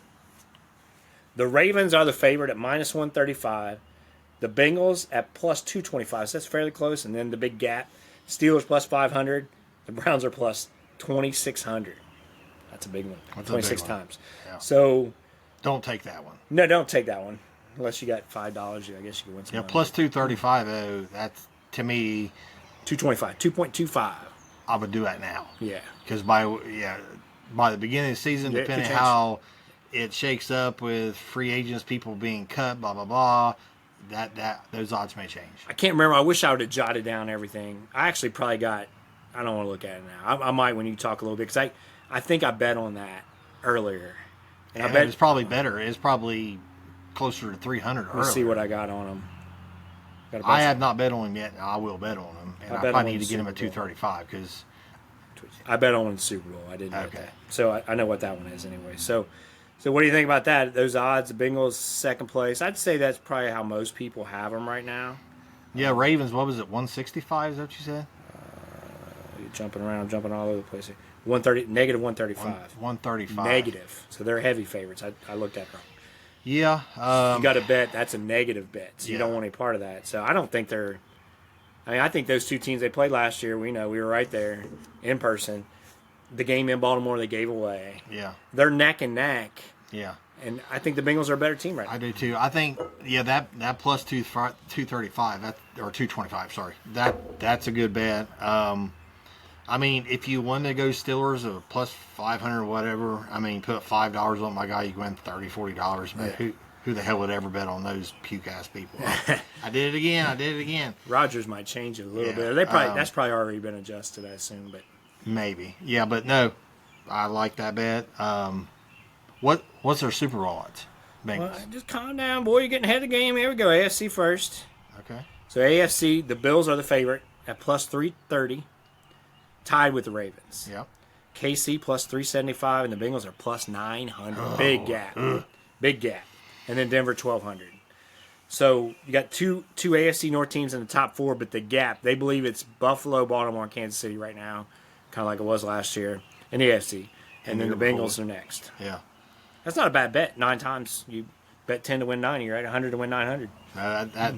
The Ravens are the favorite at -135. The Bengals at +225. So that's fairly close. And then the big gap. Steelers +500. The Browns are +2600. That's a big one. That's 26 a big one. times. Yeah. So don't take that one. no, don't take that one. Unless you got $5, I guess you can win some. Yeah, money. +235. Oh, that's to me. 225, 2.25. I would do that now. Yeah. Because by the beginning of the season, Yeah, depending how it shakes up with free agents, people being cut, blah blah blah, those odds may change. I can't remember. I wish I would have jotted down everything. I actually probably got. I don't want to look at it now. I might when you talk a little bit because I think I bet on that earlier. And I bet it's probably better. It's probably closer to 300. Let's see what I got on them. I have not bet on him yet. I will bet on him, and I probably need to get him at 235 because I bet on the Super Bowl. I didn't know that, so I know what that one is anyway. So what do you think about that? Those odds, the Bengals second place. I'd say that's probably how most people have them right now. Yeah, Ravens. What was it? 165? Is that what you said? You're jumping around, jumping all over the place here. 130, negative 135. 135. Negative. So they're heavy favorites. I looked at them. Yeah. You got to bet. That's a negative bet. So you don't want any part of that. So I don't think they're. I mean, I think those two teams they played last year. We know we were right there in person. The game in Baltimore they gave away. Yeah. They're neck and neck. Yeah. And I think the Bengals are a better team right now. I do too. I think that plus 235 or 225. Sorry, that's a good bet. I mean, if you want to go Steelers or plus 500 or whatever, I mean, put $5 on my guy, you win $30, $40. But who the hell would ever bet on those puke ass people? I did it again. Rodgers might change it a little bit. They probably that's probably already been adjusted, I assume. But maybe, yeah, but no, I like that bet. What's their Super Bowl odds? Bengals. Well, just calm down, boy. You're getting ahead of the game. Here we go. AFC first. Okay. So AFC, the Bills are the favorite at plus 330, tied with the Ravens. Yep. KC plus 375, and the Bengals are plus 900. Big gap. Big gap. And then Denver 1,200. So you got two AFC North teams in the top 4, but the gap, they believe it's Buffalo, Baltimore, and Kansas City right now, kind of like it was last year in the AFC. And then the Bengals are next. Yeah. That's not a bad bet. 9 times. You bet 10 to win 90, right? 100 to win 900. That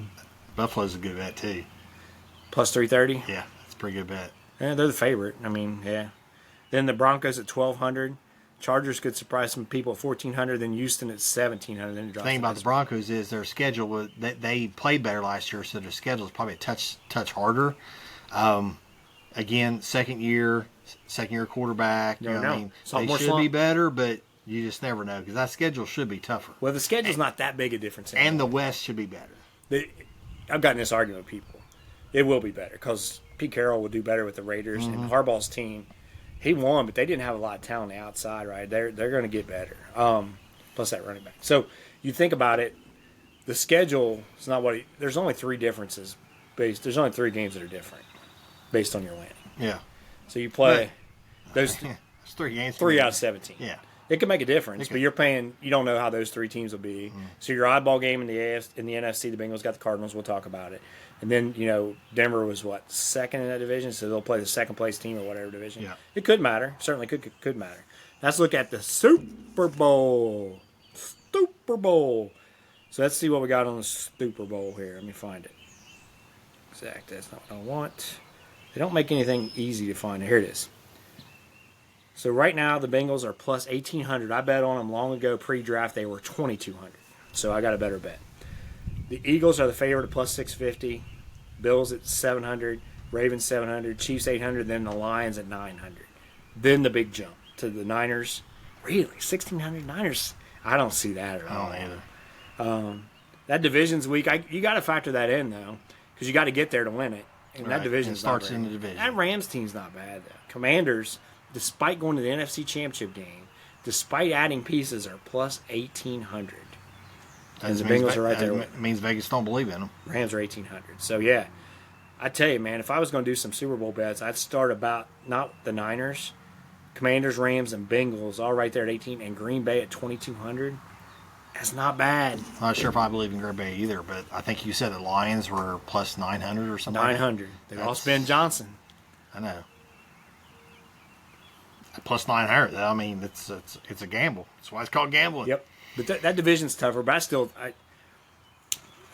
Buffalo's a good bet, too. Plus 330? Yeah, it's a pretty good bet. Yeah, they're the favorite. I mean, yeah. Then the Broncos at 1,200. Chargers could surprise some people at 1,400. Then Houston at 1,700. Then The thing about the Broncos is their schedule was they played better last year, so their schedule is probably a touch harder. Again, second year quarterback. I mean, they should be better, but you just never know because that schedule should be tougher. Well, the schedule's not that big a difference. And the West should be better. I've gotten this argument with people. It will be better because Pete Carroll will do better with the Raiders and Harbaugh's team. He won, but they didn't have a lot of talent on the outside, right? They're going to get better. Plus that running back. So you think about it, the schedule is not what there's only 3 differences there's only 3 games that are different based on your winning. Yeah. So you play those it's 3 games. 3 out of 17. Yeah. It can make a difference, but you're paying. You don't know how those 3 teams will be. So your oddball game in the NFC, the Bengals got the Cardinals. We'll talk about it, and then Denver was second in that division, so they'll play the second place team or whatever division. Yeah. It could matter. Certainly could matter. Let's look at the Super Bowl. Super Bowl. So let's see what we got on the Super Bowl here. Let me find it. Exactly. That's not what I want. They don't make anything easy to find. Here it is. So right now the Bengals are plus 1,800. I bet on them long ago pre-draft. They were 2,200. So I got a better bet. The Eagles are the favorite at plus 650. Bills at 700. Ravens 700, Chiefs 800, then the Lions at 900. Then the big jump to the Niners. Really? 1,600 Niners? I don't see that at all. I don't either. That division's weak. You got to factor that in, though, because you got to get there to win it. And that division starts in the division. That Rams team's not bad, though. Commanders, despite going to the NFC Championship game, despite adding pieces, are plus 1,800. And the Bengals are right there. It means Vegas don't believe in them. Rams are 1,800. So, yeah. I tell you, man, if I was going to do some Super Bowl bets, I'd start about not the Niners, Commanders, Rams, and Bengals all right there at 18, and Green Bay at 2,200. That's not bad. I'm not sure if I believe in Green Bay either, but I think you said the Lions were plus 900 or something. 900. They lost Ben Johnson. I know. Plus 900. I mean, it's a gamble. That's why it's called gambling. Yep. But that division's tougher. But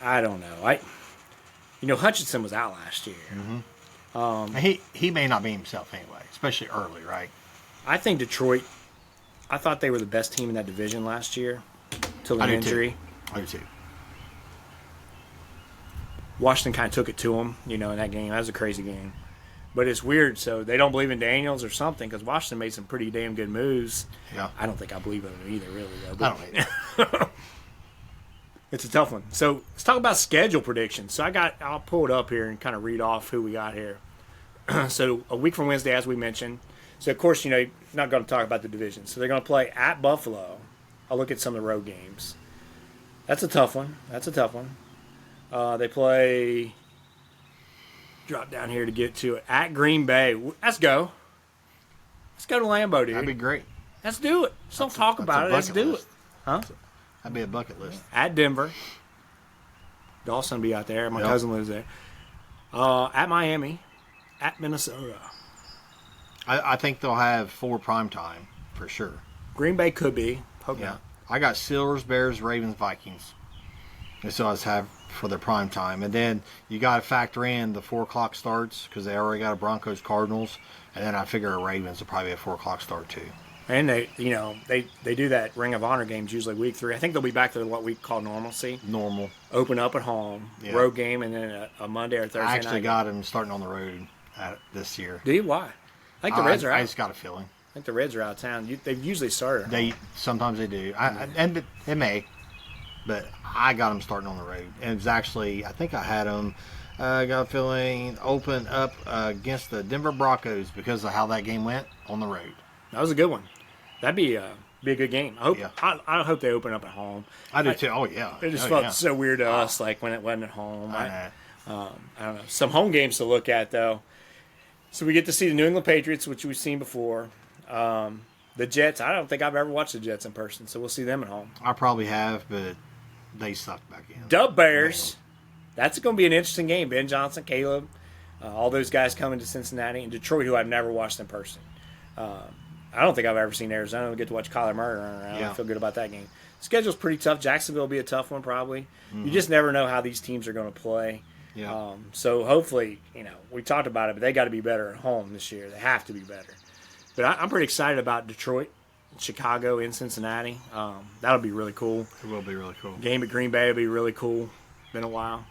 I don't know. Hutchinson was out last year. Mm-hmm. He may not be himself anyway, especially early, right? I think Detroit. I thought they were the best team in that division last year. Till an injury. I do too. Washington kind of took it to them, in that game. That was a crazy game. But it's weird. So they don't believe in Daniels or something because Washington made some pretty damn good moves. Yeah. I don't think I believe in him either, really, though. But I don't either. It's a tough one. So let's talk about schedule predictions. So I'll pull it up here and kind of read off who we got here. So a week from Wednesday, as we mentioned. So, of course, you're not going to talk about the division. So they're going to play at Buffalo. I'll look at some of the road games. That's a tough one. They play, drop down here to get to it, at Green Bay. Let's go. Let's go to Lambeau, dude. That'd be great. Let's do it. Just don't talk about it. Let's do it. Huh? That'd be a bucket list. At Denver. Dawson will be out there. My cousin lives there. At Miami. At Minnesota. I think they'll have 4 primetime for sure. Green Bay could be. Hope not. I got Steelers, Bears, Ravens, Vikings. That's what I have for their prime time. And then you got to factor in the 4 o'clock starts because they already got a Broncos, Cardinals. And then I figure a Ravens will probably be a 4 o'clock start too. And they do that Ring of Honor games usually week 3. I think they'll be back to what we call normalcy. Normal. Open up at home, road game, and then a Monday or Thursday night. I actually got them starting on the road this year. Do you? Why? I think the Reds are out. I just got a feeling. I think the Reds are out of town. They've usually started. Sometimes they do. And it may. But I got them starting on the road. And it's actually, I think I had them, got a feeling, open up against the Denver Broncos because of how that game went on the road. That was a good one. That'd be a good game. I hope they open up at home. I do too. Oh, yeah. It just felt so weird to us, like when it wasn't at home. I don't know. Some home games to look at, though. So we get to see the New England Patriots, which we've seen before. The Jets, I don't think I've ever watched the Jets in person, so we'll see them at home. I probably have, but they sucked back in. Dub Bears. That's going to be an interesting game. Ben Johnson, Caleb, all those guys coming to Cincinnati, and Detroit, who I've never watched in person. I don't think I've ever seen Arizona. We get to watch Kyler Murray run around. I feel good about that game. Schedule's pretty tough. Jacksonville will be a tough one probably. Mm-hmm. You just never know how these teams are going to play. Yeah. So hopefully, we talked about it, but they got to be better at home this year. They have to be better. But I'm pretty excited about Detroit, Chicago, and Cincinnati. That'll be really cool. It will be really cool. Game at Green Bay will be really cool. Been a while.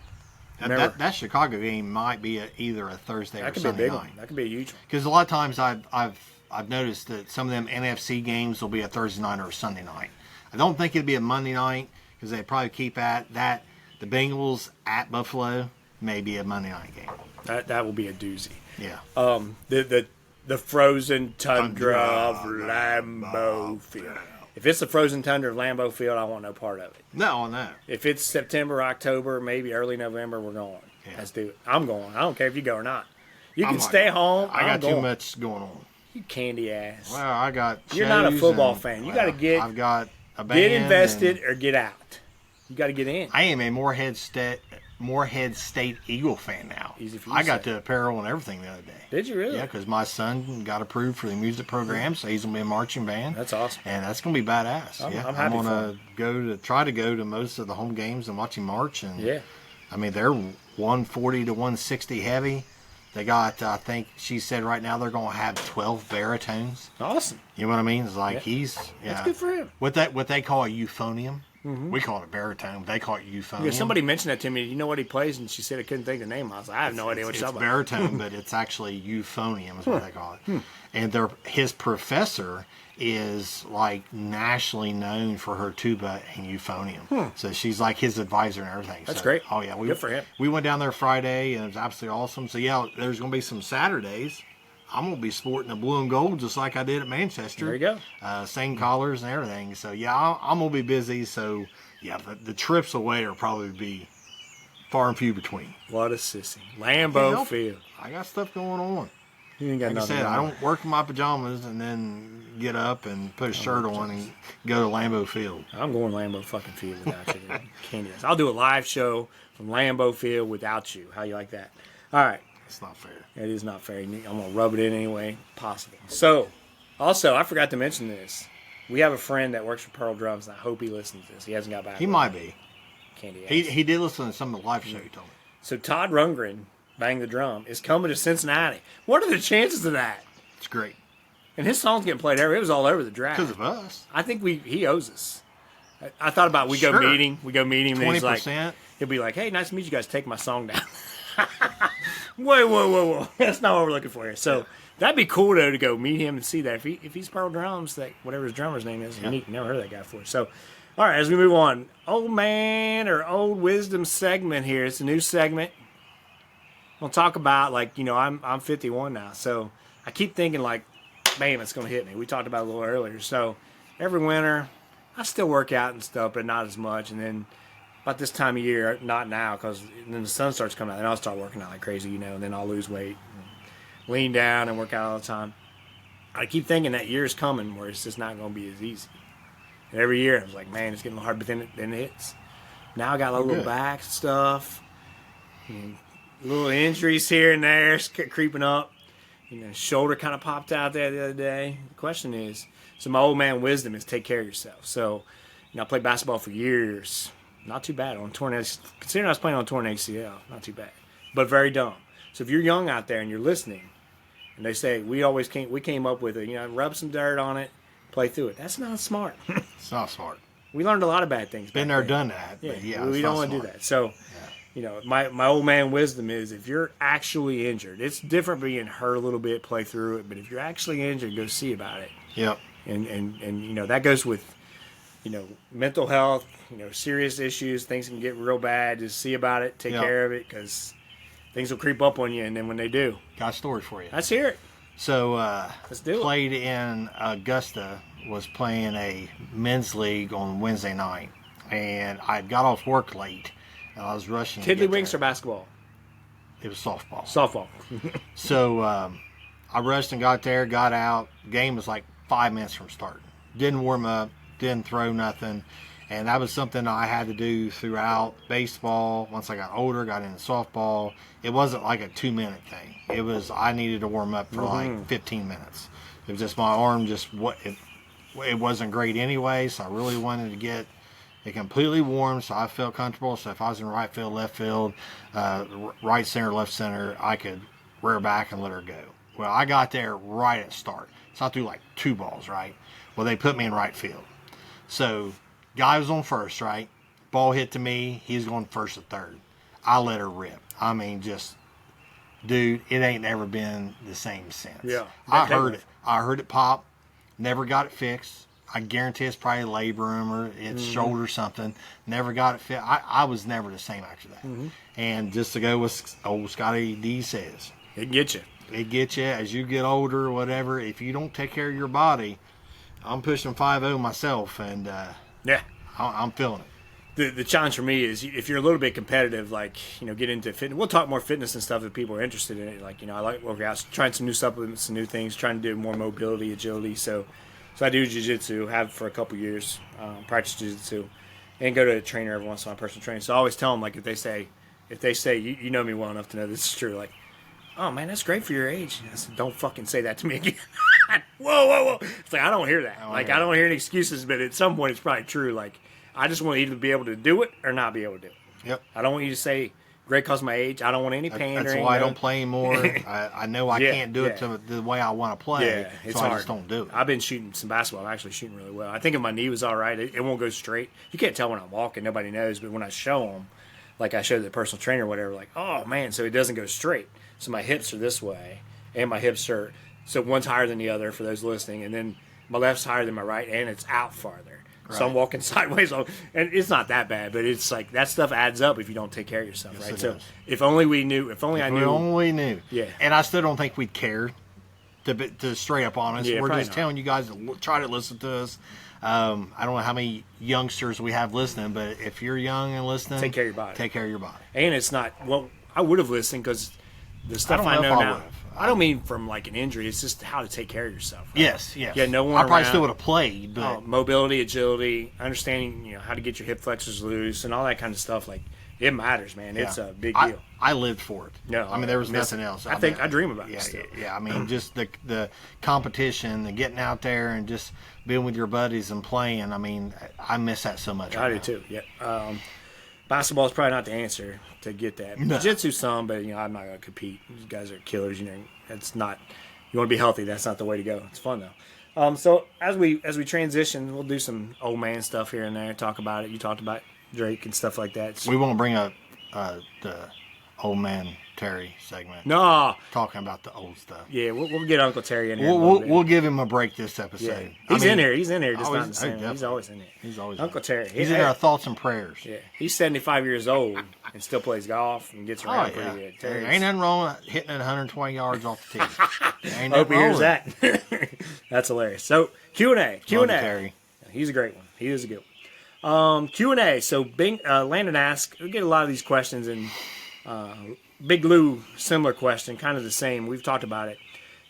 That Chicago game might be either a Thursday or Sunday night. That could be a huge one. Because a lot of times I've noticed that some of them NFC games will be a Thursday night or a Sunday night. I don't think it'll be a Monday night because they probably keep at that. The Bengals at Buffalo may be a Monday night game. That will be a doozy. Yeah. The frozen tundra of Lambeau Field. If it's the frozen tundra of Lambeau Field, I want no part of it. No. If it's September, October, maybe early November, we're going. Yeah. Let's do it. I'm going. I don't care if you go or not. You can stay home. I got too much going on. You candy ass. Well, I got. You're not a football fan. You got to get. I've got a band. Get invested or get out. You got to get in. I am a Morehead State Eagle fan now. Easy for you. I got the apparel and everything the other day. Did you really? Yeah, because my son got approved for the music program, so he's gonna be a marching band. That's awesome. And that's gonna be badass. I'm I'm happy gonna try to go to most of the home games and watch him march. And yeah, I mean they're 140 to 160 heavy. They got, I think she said right now they're gonna have 12 baritones. Awesome. You know what I mean? It's like that's good for him. What they call a euphonium. We call it baritone. They call it euphonium. Yeah, somebody mentioned that to me. You know what he plays? And she said I couldn't think of the name. I was like, I have no idea what you're talking about. It's baritone, but it's actually euphonium is what they call it. And his professor is like nationally known for her tuba and euphonium. So she's like his advisor and everything. That's great. Oh yeah, Good for him. We went down there Friday and it was absolutely awesome. So yeah, there's going to be some Saturdays. I'm going to be sporting the blue and gold just like I did at Manchester. There you go. Same collars and everything. So yeah, I'm going to be busy. So yeah, the trips away will probably be far and few between. What a sissy. Lambeau Field. I got stuff going on. You ain't got Like I nothing said, on. I don't work in my pajamas and then get up and put a shirt on and go to Lambeau Field. I'm going Lambeau fucking Field without you. Candy. I'll do a live show from Lambeau Field without you. How you like that? All right. It's not fair. It is not fair. I'm going to rub it in any way possible. So, also, I forgot to mention this. We have a friend that works for Pearl Drums, and I hope he listens to this. He hasn't got back. He might be. Candy. He did listen to some of the live show, he told me. So, Todd Rundgren, Bang the Drum, is coming to Cincinnati. What are the chances of that? It's great. And his song's getting played everywhere. It was all over the draft. Because of us. I think he owes us. I thought about we go Sure. meet him. And he's like, 20%. he'll be like, hey, nice to meet you guys. Take my song down. Whoa. That's not what we're looking for here. So that'd be cool, though, to go meet him and see that. If he's Pearl Drums, that whatever his drummer's name is, unique. Never heard of that guy before. So, all right, as we move on. Old man or old wisdom segment here. It's a new segment. We'll talk about, I'm 51 now. So I keep thinking, bam, it's going to hit me. We talked about it a little earlier. So every winter, I still work out and stuff, but not as much. And then about this time of year, not now, because then the sun starts coming out, and I'll start working out like crazy, and then I'll lose weight, and lean down, and work out all the time. I keep thinking that year's coming where it's just not going to be as easy. And every year, I was like, man, it's getting hard, but then it hits. Now I got a little back stuff, little injuries here and there, creeping up. Shoulder kind of popped out there the other day. The question is, so my old man wisdom is take care of yourself. So, I played basketball for years. Not too bad on torn ACL. Considering I was playing on torn ACL, not too bad, but very dumb. So if you're young out there and you're listening, and they say we came up with it, rub some dirt on it, play through it. That's not smart. It's not smart. We learned a lot of bad things. Been there, done that. Yeah, but yeah, we don't want to do that. So, my old man wisdom is if you're actually injured, it's different being hurt a little bit, play through it. But if you're actually injured, go see about it. Yep. And that goes with mental health, serious issues, things can get real bad. Just see about it, take care of it, because things will creep up on you. And then when they do, got a story for you. let's hear it. So, Let's do it. played in Augusta, was playing a men's league on Wednesday night, and I got off work late, and I was rushing. Tiddlywinks or basketball? It was softball. Softball. So, I rushed and got there, got out. Game was like 5 minutes from starting. Didn't warm up, didn't throw nothing. And that was something I had to do throughout baseball. Once I got older, got into softball. It wasn't like a 2-minute thing. It was, I needed to warm up for like 15 minutes. It was just my arm it wasn't great anyway, so I really wanted to get it completely warm so I felt comfortable. So if I was in right field, left field, right center, left center, I could rear back and let her go. Well, I got there right at start. So I threw like 2 balls, right? Well, they put me in right field. So guy was on first, right? Ball hit to me. He was going first to third. I let her rip. I mean, dude, it ain't never been the same since. Yeah. I heard it. I heard it pop. Never got it fixed. I guarantee it's probably labrum or it's shoulder or something. Never got it fixed. I was never the same after that. And just to go with old Scotty D says, It gets you. it gets you as you get older or whatever. If you don't take care of your body, I'm pushing 5-0 myself, and Yeah. I'm feeling it. The challenge for me is if you're a little bit competitive, get into fitness. We'll talk more fitness and stuff if people are interested in it. I like workouts, trying some new supplements, some new things, trying to do more mobility, agility. So I do jiu-jitsu, have for a couple years, practice jiu-jitsu, and go to a trainer every once in a while, personal trainer. So I always tell them, if they say, you know me well enough to know this is true, oh man, that's great for your age. I said, don't fucking say that to me again. Whoa. It's I don't hear that. I don't hear any excuses, but at some point it's probably true. I just want you to be able to do it or not be able to do it. Yep. I don't want you to say Great because of my age. I don't want any pandering. That's why I don't play anymore. I know I can't do it the way I want to play, it's so I hard. just don't do it. I've been shooting some basketball. I'm actually shooting really well. I think if my knee was all right, it won't go straight. You can't tell when I'm walking. Nobody knows. But when I show them, like I showed the personal trainer or whatever, like, oh, man, so it doesn't go straight. So my hips are this way, and my hips are – so one's higher than the other for those listening, and then my left's higher than my right, and it's out farther. Right. So I'm walking sideways, and it's not that bad, but it's like that stuff adds up if you don't take care of yourself, yes, right? So does. if only we knew. If only I knew. If we only knew. Yeah. And I still don't think we'd care to straight up honest. Yeah, We're just not. telling you guys to try to listen to us. I don't know how many youngsters we have listening, but if you're young and listening, take care of your body. Take care of your body. And it's not well. I would have listened because the stuff I know now. I don't mean from like an injury. It's just how to take care of yourself. Right? Yes. Yeah, no one I probably around. still would have played, but mobility, agility, understanding, how to get your hip flexors loose and all that kind of stuff. Like it matters, man. It's a big deal. I lived for it. No, I mean there was nothing else. I dream about it. Still. Yeah. I mean just the competition, the getting out there and just being with your buddies and playing. I mean I miss that so much. I do too. Yeah. Basketball is probably not the answer to get that. No. Jiu-jitsu some, but I'm not going to compete. These guys are killers. It's not. You want to be healthy. That's not the way to go. It's fun though. So as we transition, we'll do some old man stuff here and there. Talk about it. You talked about Drake and stuff like that. So, we won't bring up the old man Terry segment. No, talking about the old stuff. Yeah, we'll get Uncle Terry in here. We'll give him a break this episode. Yeah. He's in here. He's in here. Just not the same. He's always in here. He's always Uncle Terry. He's in our thoughts and prayers. Yeah, he's 75 years old and still plays golf and gets around pretty good. There ain't nothing wrong with hitting it 120 yards off the tee. Ain't Hope he hears that. That's hilarious. So Q&A. Terry. He's a great one. He is a good one. Q&A. So Landon asked. We get a lot of these questions and. Big Lou, similar question, kind of the same. We've talked about it.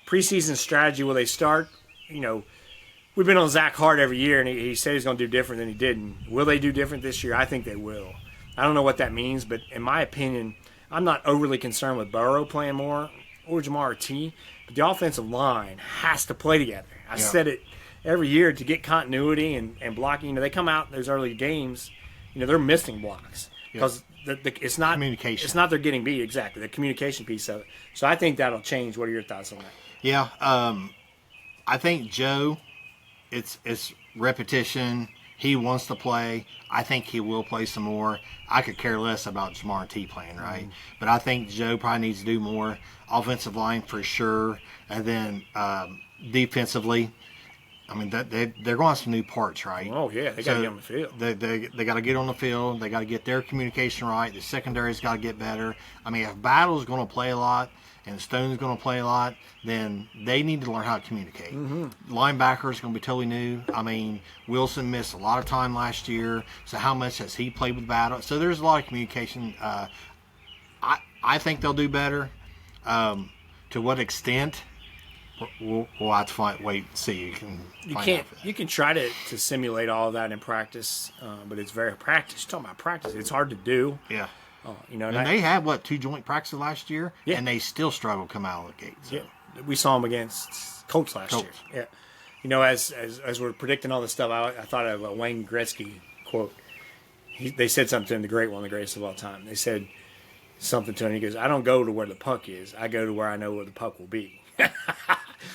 Preseason strategy, will they start? We've been on Zach Hart every year, and he said he's going to do different than he didn't. Will they do different this year? I think they will. I don't know what that means, but in my opinion, I'm not overly concerned with Burrow playing more or Jamar T, but the offensive line has to play together. I said it every year to get continuity and blocking. They come out in those early games, they're missing blocks because it's not communication. It's not they're getting beat exactly. The communication piece of it. So I think that'll change. What are your thoughts on that? Yeah, I think Joe. It's repetition. He wants to play. I think he will play some more. I could care less about Jamar T playing, right? Mm-hmm. But I think Joe probably needs to do more. Offensive line for sure, and then defensively. I mean, they're going to have some new parts, right? Oh, yeah. They got to get on the field. They got to get on the field. They got to get their communication right. The secondary's got to get better. I mean, if Battle's going to play a lot and Stone's going to play a lot, then they need to learn how to communicate. Mm-hmm. Linebackers going to be totally new. I mean, Wilson missed a lot of time last year. So how much has he played with Battle? So there's a lot of communication. I think they'll do better. To what extent? We'll have to wait and see. You can try to simulate all of that in practice, but it's very practice. You're talking about practice. It's hard to do. Yeah. And they had 2 joint practices last year, yeah. And they still struggle to come out of the gate. So. Yeah. We saw them against Colts last year. Yeah. As we're predicting all this stuff, I thought of a Wayne Gretzky quote. They said something to him, the great one, the greatest of all time. They said something to him. He goes, "I don't go to where the puck is. I go to where I know where the puck will be."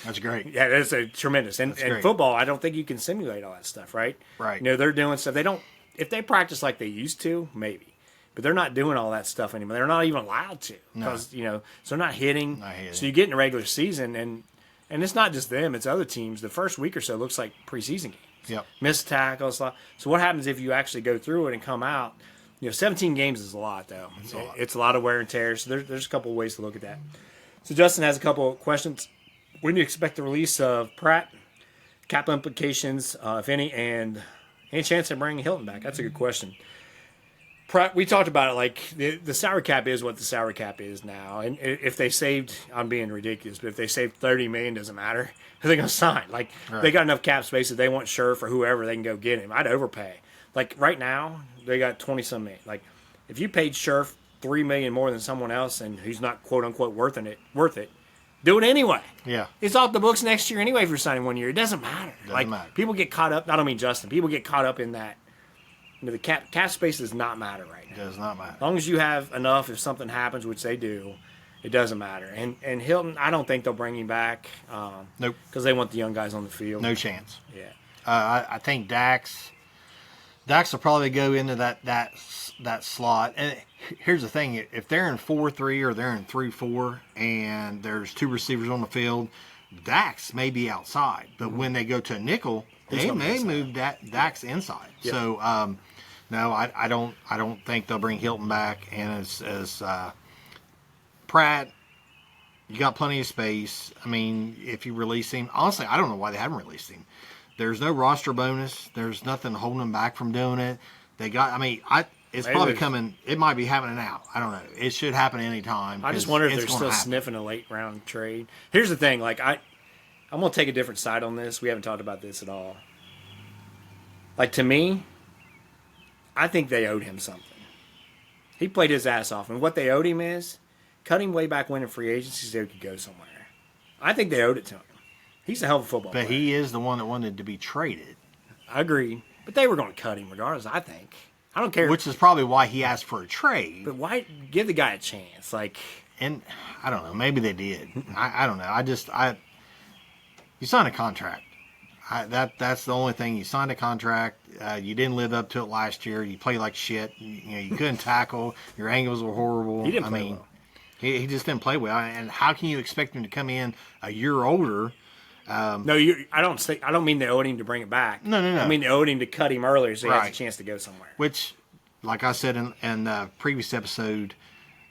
That's great. Yeah, that's a tremendous. And football, I don't think you can simulate all that stuff, right? Right. They're doing stuff. They don't. If they practice like they used to, maybe. But they're not doing all that stuff anymore. They're not even allowed to because so they're not hitting. So you get in the regular season, and it's not just them; it's other teams. The first week or so looks like preseason games. Yep. Missed tackles. So what happens if you actually go through it and come out? 17 games is a lot, though. It's a lot of wear and tear. So there's a couple of ways to look at that. So Justin has a couple of questions. When do you expect the release of Pratt? Cap implications, if any, and any chance of bringing Hilton back? That's a good question. Pratt, we talked about it. Like the salary cap is what the salary cap is now, and if they saved, I'm being ridiculous, but if they saved $30 million, doesn't matter. They're gonna sign. Like They got enough cap space that they want Scherf or whoever, they can go get him. I'd overpay. Like right now, they got 20-some million. Like if you paid Scherf $3 million more than someone else, and who's not quote unquote worth it. Do it anyway. Yeah. It's off the books next year anyway if you're signing 1 year. It doesn't matter. Doesn't matter. People get caught up. I don't mean Justin. People get caught up in that. the cap space does not matter right now. It does not matter. As long as you have enough, if something happens, which they do, it doesn't matter. And Hilton, I don't think they'll bring him back. Nope. Because they want the young guys on the field. No chance. Yeah. I think Dax will probably go into that slot. And here's the thing: if they're in 4-3 or they're in 3-4, and there's 2 receivers on the field, Dax may be outside. But when they go to a nickel, they may move Dax inside. Yep. So no, I don't think they'll bring Hilton back. And as Pratt, you got plenty of space. I mean, if you release him, honestly, I don't know why they haven't released him. There's no roster bonus. There's nothing holding them back from doing it. They got. I mean, it's probably coming. It might be happening now. I don't know. It should happen any time. I just wonder if they're still sniffing a late round trade. Here's the thing. Like I'm gonna take a different side on this. We haven't talked about this at all. Like to me, I think they owed him something. He played his ass off, and what they owed him is cut him way back when in free agency so he could go somewhere. I think they owed it to him. He's a hell of a football player. But he is the one that wanted to be traded. I agree. But they were going to cut him regardless, I think. I don't care. Which is probably why he asked for a trade. But why give the guy a chance? And I don't know. Maybe they did. I don't know. You signed a contract. That's the only thing. You signed a contract. You didn't live up to it last year. You played like shit. You couldn't tackle. Your angles were horrible. He didn't play well. He just didn't play well. And how can you expect him to come in a year older? No, I don't mean they owed him to bring it back. No. I mean they owed him to cut him earlier so he has a chance to go somewhere. Which, like I said in the previous episode,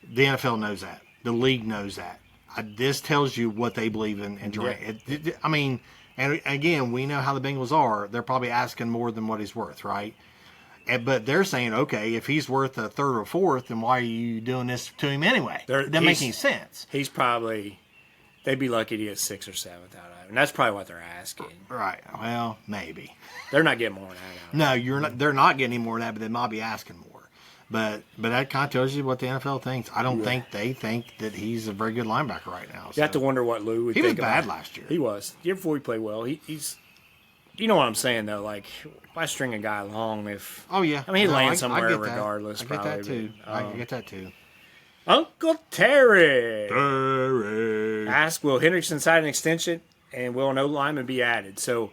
the NFL knows that. The league knows that. This tells you what they believe in Durant. Yeah. I mean, and again, we know how the Bengals are. They're probably asking more than what he's worth, right? But they're saying, okay, if he's worth a third or fourth, then why are you doing this to him anyway? That doesn't make any sense. He's probably... They'd be lucky to get 6th or 7th out of him. And that's probably what they're asking. Right. Well, maybe. They're not getting more than that. No, you're not. They're not getting any more than that, but they might be asking more. But that kind of tells you what the NFL thinks. I don't think they think that he's a very good linebacker right now. You have to wonder what Lou would think. He was bad last year. He was. The year before he played well. He's. You know what I'm saying though? Like, why string a guy along if? Oh yeah. I mean, he'd land somewhere regardless. I get that too. I get that too. Uncle Terry asked, will Hendrickson sign an extension and will an O-lineman be added? So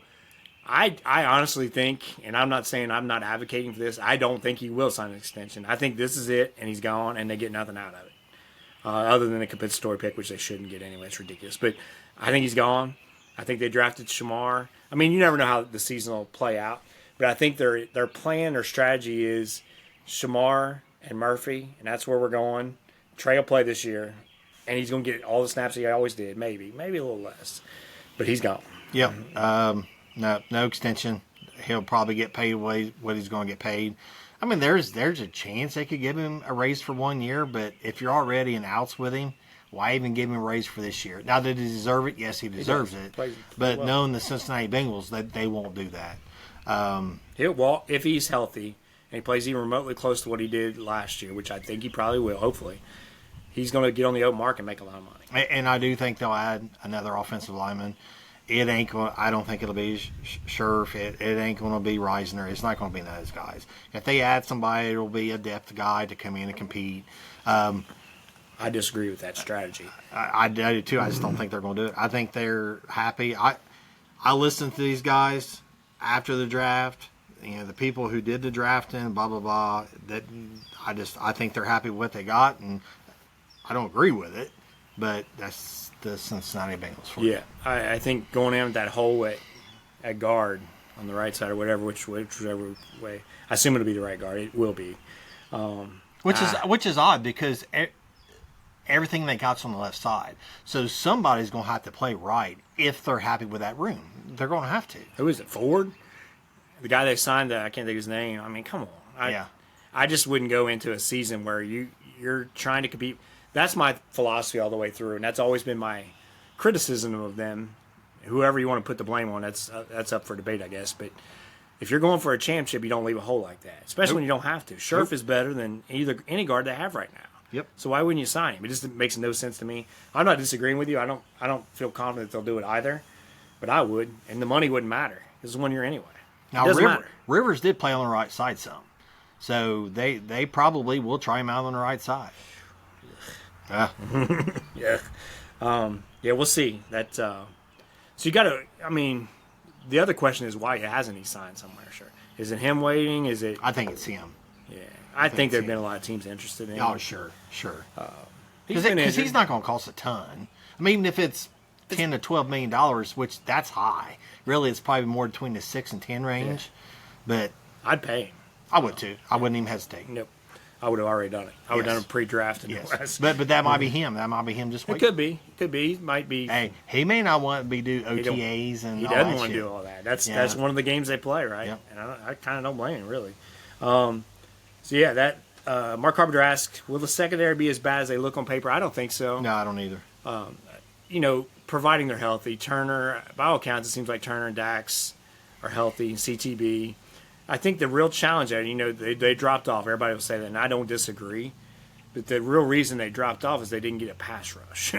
I honestly think, and I'm not saying I'm not advocating for this, I don't think he will sign an extension. I think this is it, and he's gone, and they get nothing out of it. Other than a compensatory pick, which they shouldn't get anyway. It's ridiculous. But I think he's gone. I think they drafted Shamar. I mean, you never know how the season will play out. But I think their plan or strategy is Shamar and Murphy, and that's where we're going. Trey will play this year, and he's going to get all the snaps he always did. Maybe a little less, but he's gone. Yep. No extension. He'll probably get paid what he's going to get paid. I mean, there's a chance they could give him a raise for 1 year, but if you're already in outs with him, why even give him a raise for this year? Now, did he deserve it? Yes, he deserves it. But knowing the Cincinnati Bengals, they won't do that. He'll walk if he's healthy and he plays even remotely close to what he did last year, which I think he probably will. Hopefully. He's going to get on the open market and make a lot of money. And I do think they'll add another offensive lineman. It ain't going. I don't think it'll be Scherf. It ain't going to be Reisner. It's not going to be those guys. If they add somebody, it'll be a depth guy to come in and compete. I disagree with that strategy. I do too. I just don't think they're going to do it. I think they're happy. I listened to these guys after the draft. The people who did the drafting, blah blah blah. That I think they're happy with what they got, and I don't agree with it, but that's the Cincinnati Bengals for you. Yeah, I think going in with that hole at guard on the right side or whichever way, I assume it'll be the right guard. It will be. Which is odd because everything they got's on the left side. So somebody's going to have to play right if they're happy with that room. They're going to have to. Who is it, Ford? The guy they signed, I can't think of his name. I mean, come on. I just wouldn't go into a season where you're trying to compete. That's my philosophy all the way through, and that's always been my criticism of them. Whoever you want to put the blame on, that's up for debate, I guess. But if you're going for a championship, you don't leave a hole like that, especially when you don't have to. Scherf is better than any guard they have right now. Yep. So why wouldn't you sign him? It just makes no sense to me. I'm not disagreeing with you. I don't feel confident they'll do it either, but I would, and the money wouldn't matter. It's 1 year anyway. Now, Rivers did play on the right side some. So they probably will try him out on the right side. Yeah. Yeah, we'll see. That. So you got to. I mean, the other question is why hasn't he signed somewhere? Sure. Is it him waiting? Is it? I think it's him. Yeah, I think there've been a lot of teams interested in him. Oh, sure. Because He's not going to cost a ton. I mean, even if it's $10 to $12 million, which that's high. Really, it's probably more between the 6 and 10 range. But I'd pay him. I would too. I wouldn't even hesitate. Nope. I would have already done it. I would have done a pre-draft and yes. the rest. But that might be him. That might be him just waiting. It could be. Could be. Might be. Hey, he may not want to be do OTAs and he all doesn't that want to shit. do all that. That's one of the games they play, right? Yep. And I kind of don't blame him, really. So yeah, that Mark Carpenter asked, will the secondary be as bad as they look on paper? I don't think so. No, I don't either. Providing they're healthy. Turner, by all accounts, it seems like Turner and Dax are healthy. CTB. I think the real challenge there, they dropped off. Everybody will say that, and I don't disagree. But the real reason they dropped off is they didn't get a pass rush.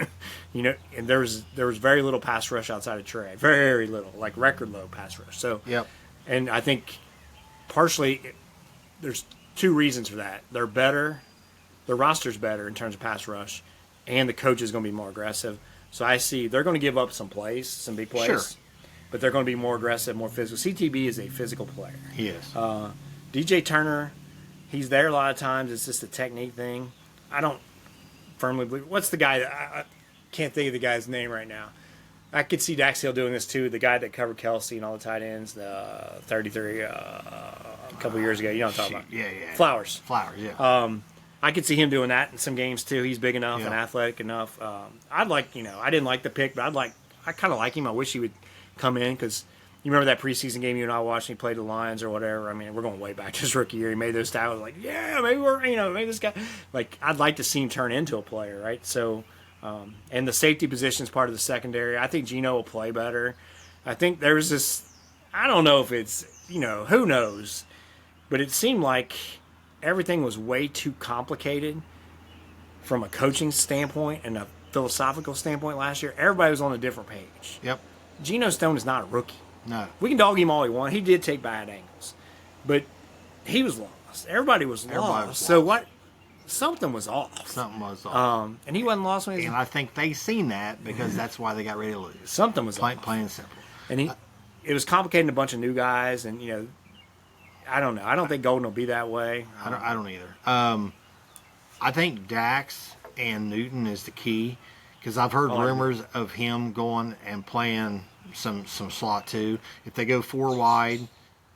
And there was very little pass rush outside of Trey. Very little, like record low pass rush. So, yep. And I think partially there's two reasons for that. They're better. Their roster's better in terms of pass rush, and the coach is going to be more aggressive. So I see they're going to give up some plays, some big plays. Sure. But they're going to be more aggressive, more physical. CTB is a physical player. He is. DJ Turner, he's there a lot of times. It's just a technique thing. I don't firmly believe. What's the guy? I can't think of the guy's name right now. I could see Dax Hill doing this too. The guy that covered Kelsey and all the tight ends, the 33 a couple of years ago. You know what I'm talking about? Yeah. Flowers, yeah. I could see him doing that in some games too. He's big enough and Yeah. athletic enough. I didn't like the pick, but I kind of like him. I wish he would come in because you remember that preseason game you and I watched. He played the Lions or whatever. I mean, we're going way back to his rookie year. He made those stats. Like, yeah, maybe maybe this guy. Like, I'd like to see him turn into a player, right? So, and the safety position is part of the secondary. I think Geno will play better. I think there's this. I don't know if it's who knows, but it seemed like everything was way too complicated from a coaching standpoint and a philosophical standpoint last year. Everybody was on a different page. Yep. Geno Stone is not a rookie. No. We can dog him all we want. He did take bad angles. But he was lost. Everybody was lost. So what? Something was off. Something was off. And he wasn't lost when he was... And I think they seen that because that's why they got ready to lose. Something was off. Plain and simple. And it was complicating a bunch of new guys. And, I don't know. I don't think Golden will be that way. I don't either. I think Dax and Newton is the key because I've heard rumors of him going and playing some slot too. If they go 4 wide,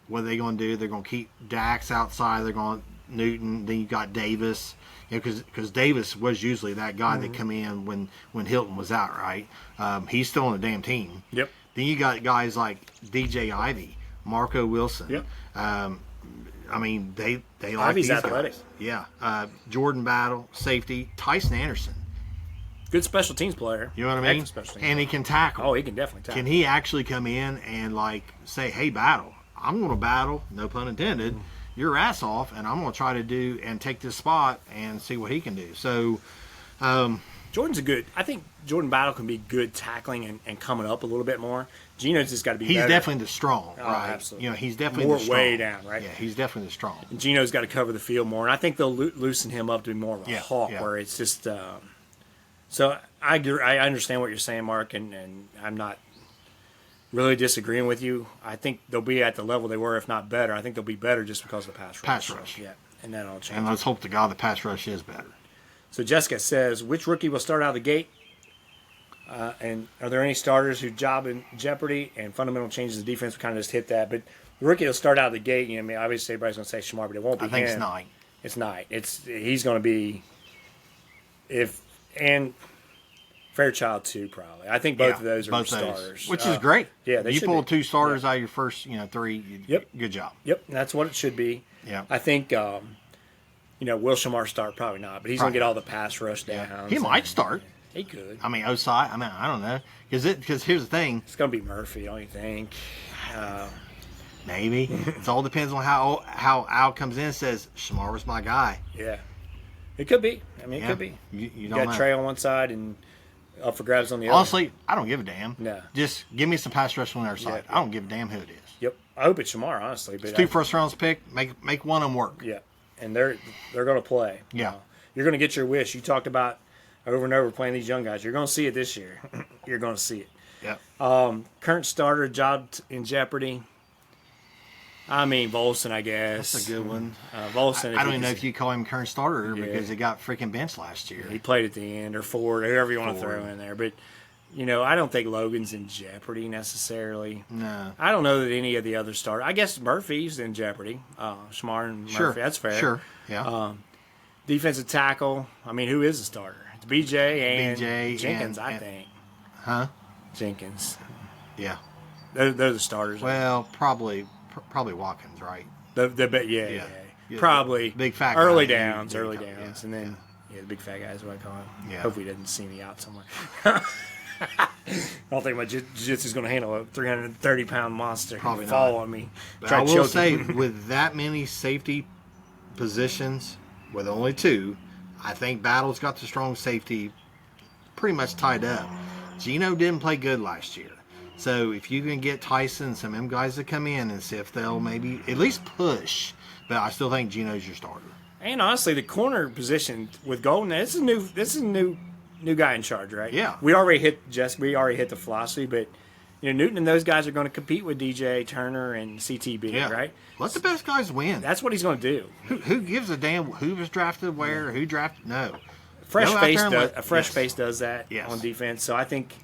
what are they going to do? They're going to keep Dax outside. They're going Newton. Then you got Davis. Because Davis was usually that guy that come in when Hilton was out, right? He's still on the damn team. Yep. Then you got guys like DJ Ivy, Marco Wilson. Yep. I mean, they like Ivy's these athletic. guys. Yeah. Jordan Battle, safety, Tyson Anderson. Good special teams player. You know what I mean? Special teams And he can tackle. Oh, he can definitely tackle. Can he actually come in and say, "Hey, Battle, I'm going to battle, no pun intended, your ass off, and I'm going to try to do and take this spot and see what he can do." So, Jordan's I think Jordan Battle can be good tackling and coming up a little bit more. Geno's just got to be he's better. definitely the strong, Oh, right? absolutely. He's definitely more the strong. way down, right? Yeah, he's definitely the strong. And Geno's got to cover the field more, and I think they'll loosen him up to be more of a hawk, where it's just. So I understand what you're saying, Mark, and I'm not really disagreeing with you. I think they'll be at the level they were, if not better. I think they'll be better just because of the pass rush. Pass rush. Yeah, and that'll change. And let's hope to God the pass rush is better. So Jessica says, which rookie will start out of the gate? And are there any starters whose job in jeopardy and fundamental changes of defense? We kind of just hit that. But the rookie will start out of the gate. I mean, obviously everybody's going to say Shamar, but it won't be I think him. it's Knight. It's Knight. He's going to be and Fairchild too, probably. I think both of those are starters, which is great. Yeah, they you should pulled be. 2 starters out of your first 3. Yep. Good job. Yep, that's what it should be. Yeah. I think will Shamar start? Probably not, but he's going to get all the pass rush down. He might start. He could. I mean, Osai. I mean, I don't know because here's the thing. It's going to be Murphy, don't you think? Maybe it all depends on how Al comes in and says Shamar was my guy. Yeah, it could be. I mean, it could be. You got know. Trey on one side and up for grabs on the other. Honestly, I don't give a damn. No. Just give me some pass rush on the other side. Yeah. I don't give a damn who it is. Yep. I hope it's Shamar, honestly. But 2 first rounds pick. Make one of them work. Yeah. and they're going to play. Yeah. You're going to get your wish. You talked about over and over playing these young guys. You're going to see it this year. You're going to see it. Yeah. Current starter, job in jeopardy. I mean, Volson, I guess. That's a good one. Volson. I don't even know if you call him current starter because he got freaking benched last year. He played at the end or forward, whoever you want to throw in there. But, I don't think Logan's in jeopardy necessarily. No. I don't know that any of the other starters. I guess Murphy's in jeopardy. Shamar and Murphy. Sure. That's fair. Sure. Yeah. Defensive tackle. I mean, who is the starter? It's BJ and BJ Jenkins, and, I think. Huh? Jenkins. Yeah. They're the starters. Well, probably Watkins, right? Yeah. Probably big fat early guy. downs, Yeah. and then the big fat guy is what I call him. Yeah. Hopefully he doesn't see me out somewhere. I don't think my jiu-jitsu is going to handle a 330-pound monster. Probably fall not. on me. But Try I will choking. say, with that many safety positions, with only 2, I think Battle's got the strong safety pretty much tied up. Gino didn't play good last year. So if you can get Tyson, some of them guys to come in and see if they'll maybe at least push, but I still think Gino's your starter. And honestly, the corner position with Golden, this is a new guy in charge, right? Yeah. We already hit the philosophy, but Newton and those guys are going to compete with DJ Turner and CTB, right? Let the best guys win. That's what he's going to do. Who gives a damn who was drafted where, who drafted? No. A fresh Yes. face does that Yes. on defense. So I think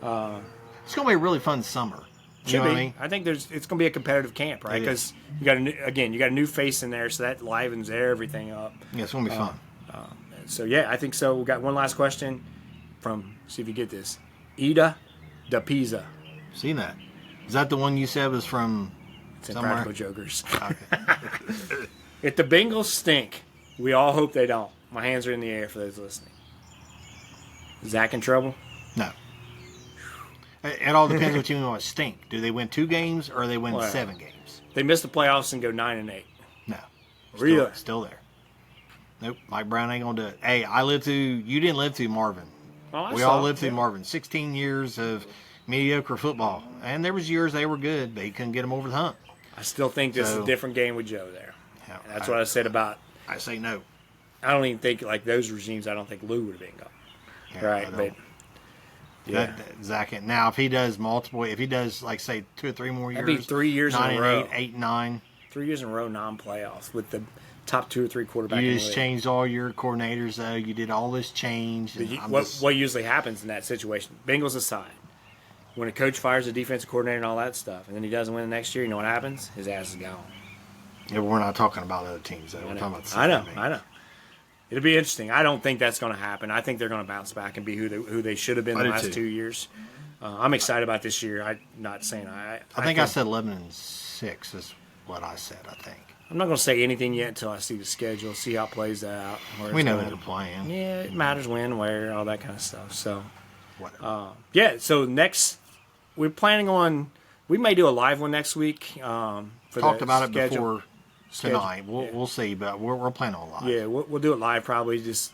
It's going to be a really fun summer. You should know be. what I mean? I think it's going to be a competitive camp, right? It Because you got a new face in there, so that livens everything up. Yeah, it's going to be fun. So yeah, I think so. We got one last question from, see if you get this, Ida Da Pisa. Seen that? Is that the one you said was from It's in somewhere? Practical Jokers. Okay. If the Bengals stink, we all hope they don't. My hands are in the air for those listening. Zach in trouble? No. It all depends what you mean by stink. Do they win 2 games or they win 7 games? They miss the playoffs and go 9-8. No. Really? Still there. Nope. Mike Brown ain't going to do it. Hey, you didn't live through Marvin. Oh, We all lived through Marvin. 16 years of mediocre football. And there was years they were good, but he couldn't get them over the hump. I still think this is a different game with Joe there. Yeah, And that's what I said about, I say no. I don't even think, like those regimes, I don't think Lou would have been gone. Yeah, Right, I but don't. yeah. Zach, now if he does like say 2 or 3 more years, That'd be 3 years in 9 a and row. 8, 8 and 9. 3 years in a row non-playoffs with the top 2 or 3 quarterbacks. You just changed all your coordinators, though. You did all this change. And What usually happens in that situation, Bengals aside, when a coach fires a defensive coordinator and all that stuff, and then he doesn't win the next year, you know what happens? His ass is gone. Yeah, we're not talking about other teams, though. We're talking about the I know. team. I know. It'll be interesting. I don't think that's going to happen. I think they're going to bounce back and be who they should have been the last 2 years. I'm excited about this year. I'm not saying I think I said 11-6 is what I said, I think. I'm not going to say anything yet until I see the schedule, see how it plays out. We know who they're playing. Yeah, it matters when, where, all that kind of stuff. So, Whatever. yeah. So next, we're planning on. We may do a live one next week. Talked about it before tonight. Yeah. We'll see, but we're planning on live. Yeah, we'll do it live probably. Just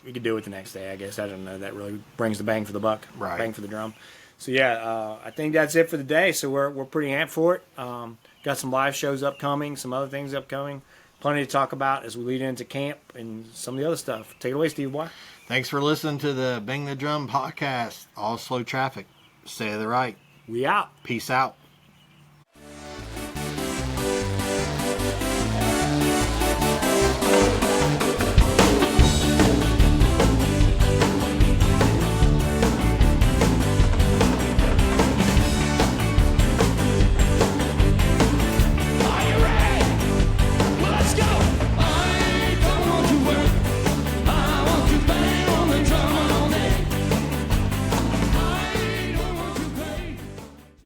we could do it the next day. I guess I don't know. That really brings the bang for the buck, Right. Bang for the drum. So yeah, I think that's it for the day. So we're pretty amped for it. Got some live shows upcoming, some other things upcoming. Plenty to talk about as we lead into camp and some of the other stuff. Take it away, Steve Boy. Thanks for listening to the Bang the Drum podcast. All slow traffic. Stay to the right. We out. Peace out.